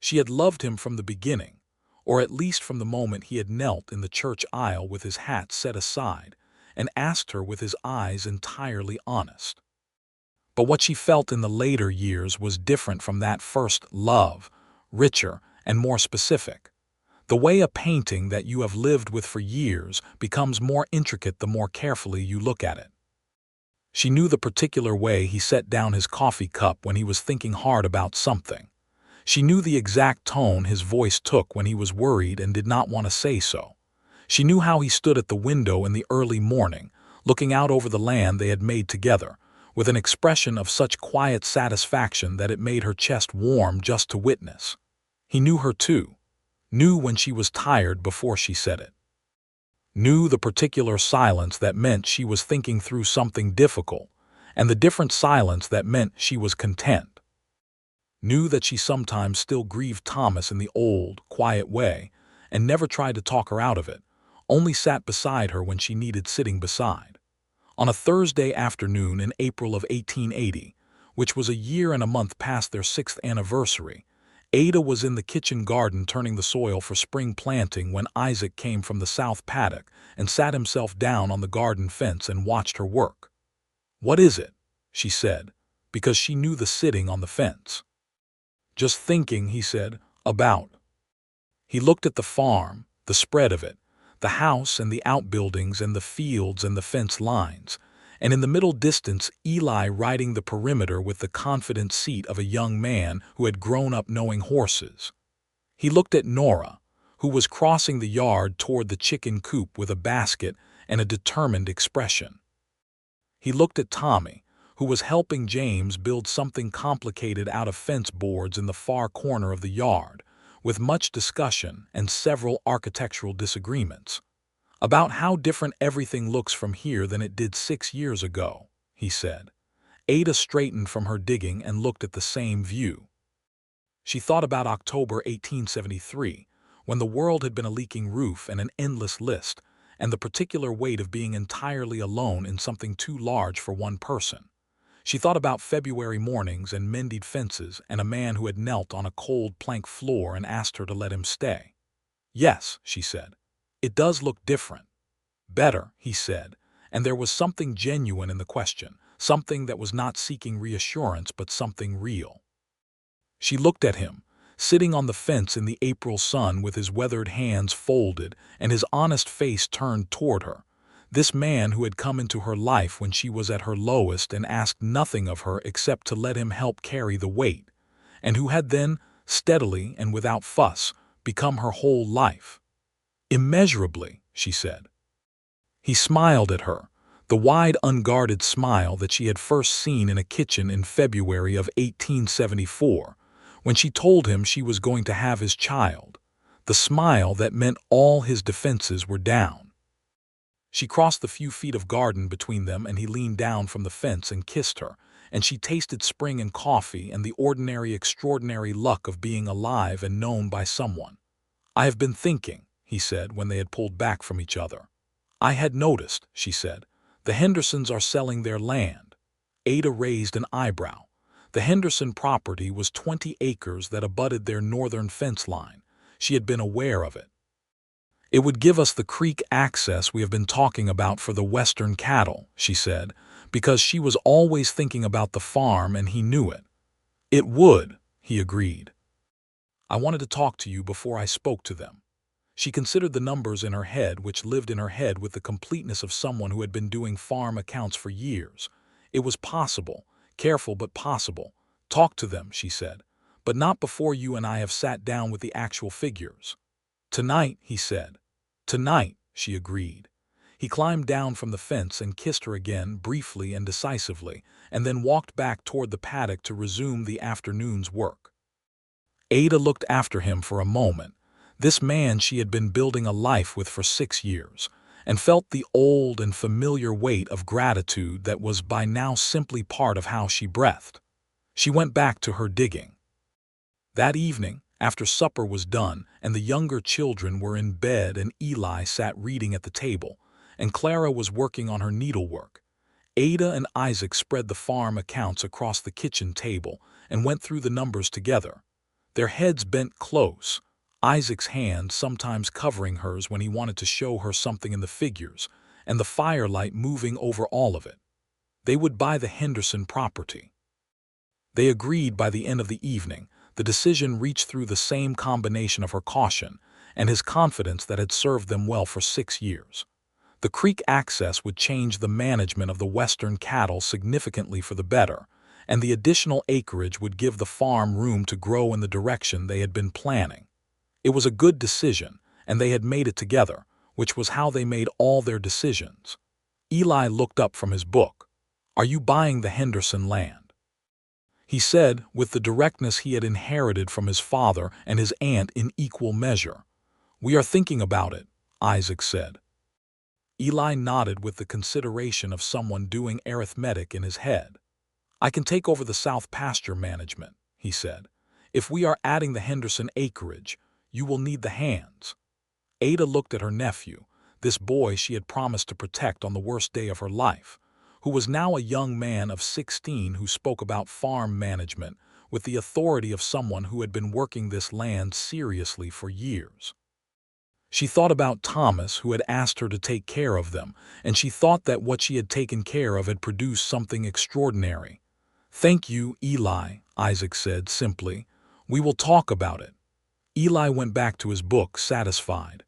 She had loved him from the beginning, or at least from the moment he had knelt in the church aisle with his hat set aside and asked her with his eyes entirely honest. But what she felt in the later years was different from that first love, richer and more specific. The way a painting that you have lived with for years becomes more intricate the more carefully you look at it. She knew the particular way he set down his coffee cup when he was thinking hard about something. She knew the exact tone his voice took when he was worried and did not want to say so. She knew how he stood at the window in the early morning, looking out over the land they had made together, with an expression of such quiet satisfaction that it made her chest warm just to witness. He knew her too, knew when she was tired before she said it. Knew the particular silence that meant she was thinking through something difficult, and the different silence that meant she was content. Knew that she sometimes still grieved Thomas in the old, quiet way, and never tried to talk her out of it, only sat beside her when she needed sitting beside. On a Thursday afternoon in April of 1880, which was a year and a month past their 6th anniversary, Ada was in the kitchen garden turning the soil for spring planting when Isaac came from the south paddock and sat himself down on the garden fence and watched her work. "What is it?" she said, because she knew the sitting on the fence. "Just thinking," he said, "about." He looked at the farm, the spread of it, the house and the outbuildings and the fields and the fence lines, and in the middle distance Eli riding the perimeter with the confident seat of a young man who had grown up knowing horses. He looked at Nora, who was crossing the yard toward the chicken coop with a basket and a determined expression. He looked at Tommy, who was helping James build something complicated out of fence boards in the far corner of the yard, with much discussion and several architectural disagreements. "About how different everything looks from here than it did 6 years ago," he said. Ada straightened from her digging and looked at the same view. She thought about October 1873, when the world had been a leaking roof and an endless list, and the particular weight of being entirely alone in something too large for one person. She thought about February mornings and mended fences and a man who had knelt on a cold plank floor and asked her to let him stay. "Yes," she said, "it does look different." "Better," he said, and there was something genuine in the question, something that was not seeking reassurance but something real. She looked at him, sitting on the fence in the April sun with his weathered hands folded and his honest face turned toward her. This man who had come into her life when she was at her lowest and asked nothing of her except to let him help carry the weight, and who had then, steadily and without fuss, become her whole life. "Immeasurably," she said. He smiled at her, the wide, unguarded smile that she had first seen in a kitchen in February of 1874, when she told him she was going to have his child, the smile that meant all his defenses were down. She crossed the few feet of garden between them and he leaned down from the fence and kissed her, and she tasted spring and coffee and the ordinary extraordinary luck of being alive and known by someone. "I have been thinking," he said when they had pulled back from each other. "I had noticed," she said, "the Hendersons are selling their land." Ada raised an eyebrow. The Henderson property was 20 acres that abutted their northern fence line. She had been aware of it. "It would give us the creek access we have been talking about for the western cattle," she said, because she was always thinking about the farm and he knew it. "It would," he agreed. "I wanted to talk to you before I spoke to them." She considered the numbers in her head, which lived in her head with the completeness of someone who had been doing farm accounts for years. It was possible, careful but possible. "Talk to them," she said, "but not before you and I have sat down with the actual figures." "Tonight," he said. "Tonight," she agreed. He climbed down from the fence and kissed her again, briefly and decisively, and then walked back toward the paddock to resume the afternoon's work. Ada looked after him for a moment, this man she had been building a life with for 6 years, and felt the old and familiar weight of gratitude that was by now simply part of how she breathed. She went back to her digging. That evening, after supper was done and the younger children were in bed and Eli sat reading at the table, and Clara was working on her needlework, Ada and Isaac spread the farm accounts across the kitchen table and went through the numbers together. Their heads bent close, Isaac's hand sometimes covering hers when he wanted to show her something in the figures, and the firelight moving over all of it. They would buy the Henderson property. They agreed by the end of the evening. The decision reached through the same combination of her caution and his confidence that had served them well for 6 years. The creek access would change the management of the western cattle significantly for the better, and the additional acreage would give the farm room to grow in the direction they had been planning. It was a good decision, and they had made it together, which was how they made all their decisions. Eli looked up from his book. "Are you buying the Henderson land?" he said, with the directness he had inherited from his father and his aunt in equal measure. "We are thinking about it," Isaac said. Eli nodded with the consideration of someone doing arithmetic in his head. "I can take over the south pasture management," he said. "If we are adding the Henderson acreage, you will need the hands." Ada looked at her nephew, this boy she had promised to protect on the worst day of her life, who was now a young man of 16 who spoke about farm management with the authority of someone who had been working this land seriously for years. She thought about Thomas, who had asked her to take care of them, and she thought that what she had taken care of had produced something extraordinary. "Thank you, Eli," Isaac said simply. "We will talk about it." Eli went back to his book, satisfied.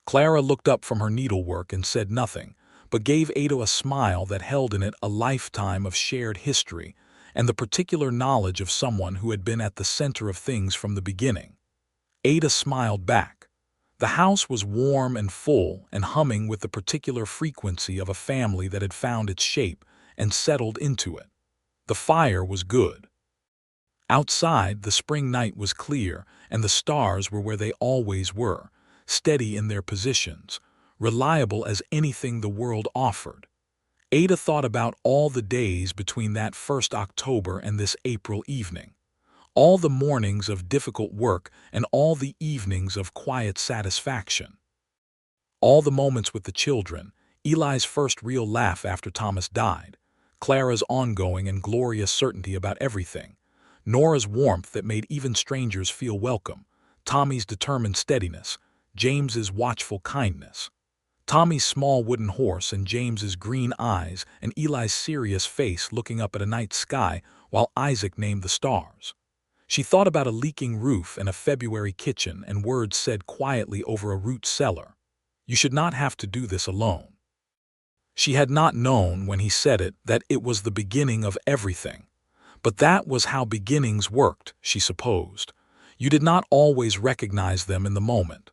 Clara looked up from her needlework and said nothing, but gave Ada a smile that held in it a lifetime of shared history and the particular knowledge of someone who had been at the center of things from the beginning. Ada smiled back. The house was warm and full and humming with the particular frequency of a family that had found its shape and settled into it. The fire was good. Outside, the spring night was clear, and the stars were where they always were, steady in their positions, reliable as anything the world offered. Ada thought about all the days between that first October and this April evening. All the mornings of difficult work and all the evenings of quiet satisfaction. All the moments with the children, Eli's first real laugh after Thomas died, Clara's ongoing and glorious certainty about everything, Nora's warmth that made even strangers feel welcome, Tommy's determined steadiness, James's watchful kindness. Tommy's small wooden horse and James's green eyes and Eli's serious face looking up at a night sky while Isaac named the stars. She thought about a leaking roof and a February kitchen and words said quietly over a root cellar. "You should not have to do this alone." She had not known when he said it that it was the beginning of everything. But that was how beginnings worked, she supposed. You did not always recognize them in the moment.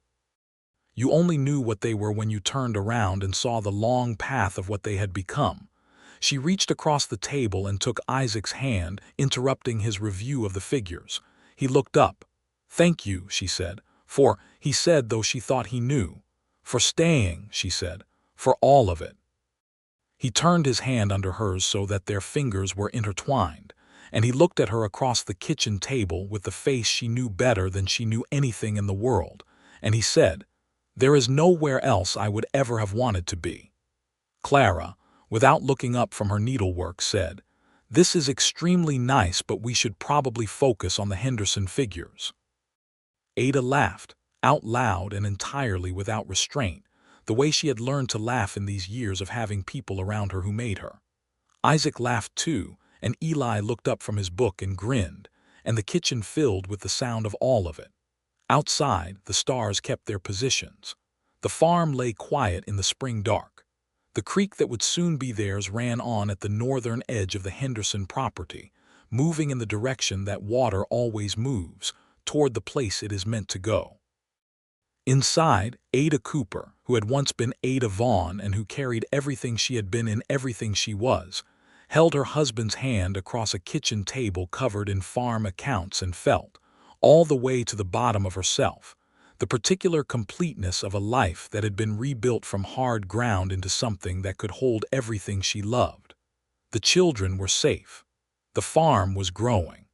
You only knew what they were when you turned around and saw the long path of what they had become. She reached across the table and took Isaac's hand, interrupting his review of the figures. He looked up. "Thank you," she said. "For," he said, though she thought he knew. "For staying," she said. "For all of it." He turned his hand under hers so that their fingers were intertwined, and he looked at her across the kitchen table with the face she knew better than she knew anything in the world, and he said, "There is nowhere else I would ever have wanted to be." Clara, without looking up from her needlework, said, "This is extremely nice, but we should probably focus on the Henderson figures." Ada laughed, out loud and entirely without restraint, the way she had learned to laugh in these years of having people around her who made her. Isaac laughed too, and Eli looked up from his book and grinned, and the kitchen filled with the sound of all of it. Outside, the stars kept their positions. The farm lay quiet in the spring dark. The creek that would soon be theirs ran on at the northern edge of the Henderson property, moving in the direction that water always moves, toward the place it is meant to go. Inside, Ada Cooper, who had once been Ada Vaughn and who carried everything she had been in everything she was, held her husband's hand across a kitchen table covered in farm accounts and felt, all the way to the bottom of herself, the particular completeness of a life that had been rebuilt from hard ground into something that could hold everything she loved. The children were safe. The farm was growing.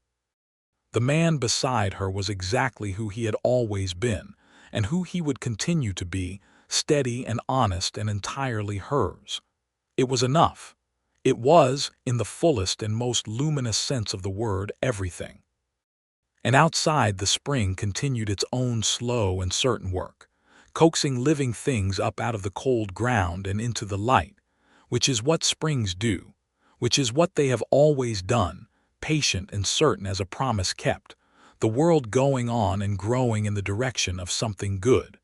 The man beside her was exactly who he had always been, and who he would continue to be, steady and honest and entirely hers. It was enough. It was, in the fullest and most luminous sense of the word, everything. And outside, the spring continued its own slow and certain work, coaxing living things up out of the cold ground and into the light, which is what springs do, which is what they have always done, patient and certain as a promise kept, the world going on and growing in the direction of something good.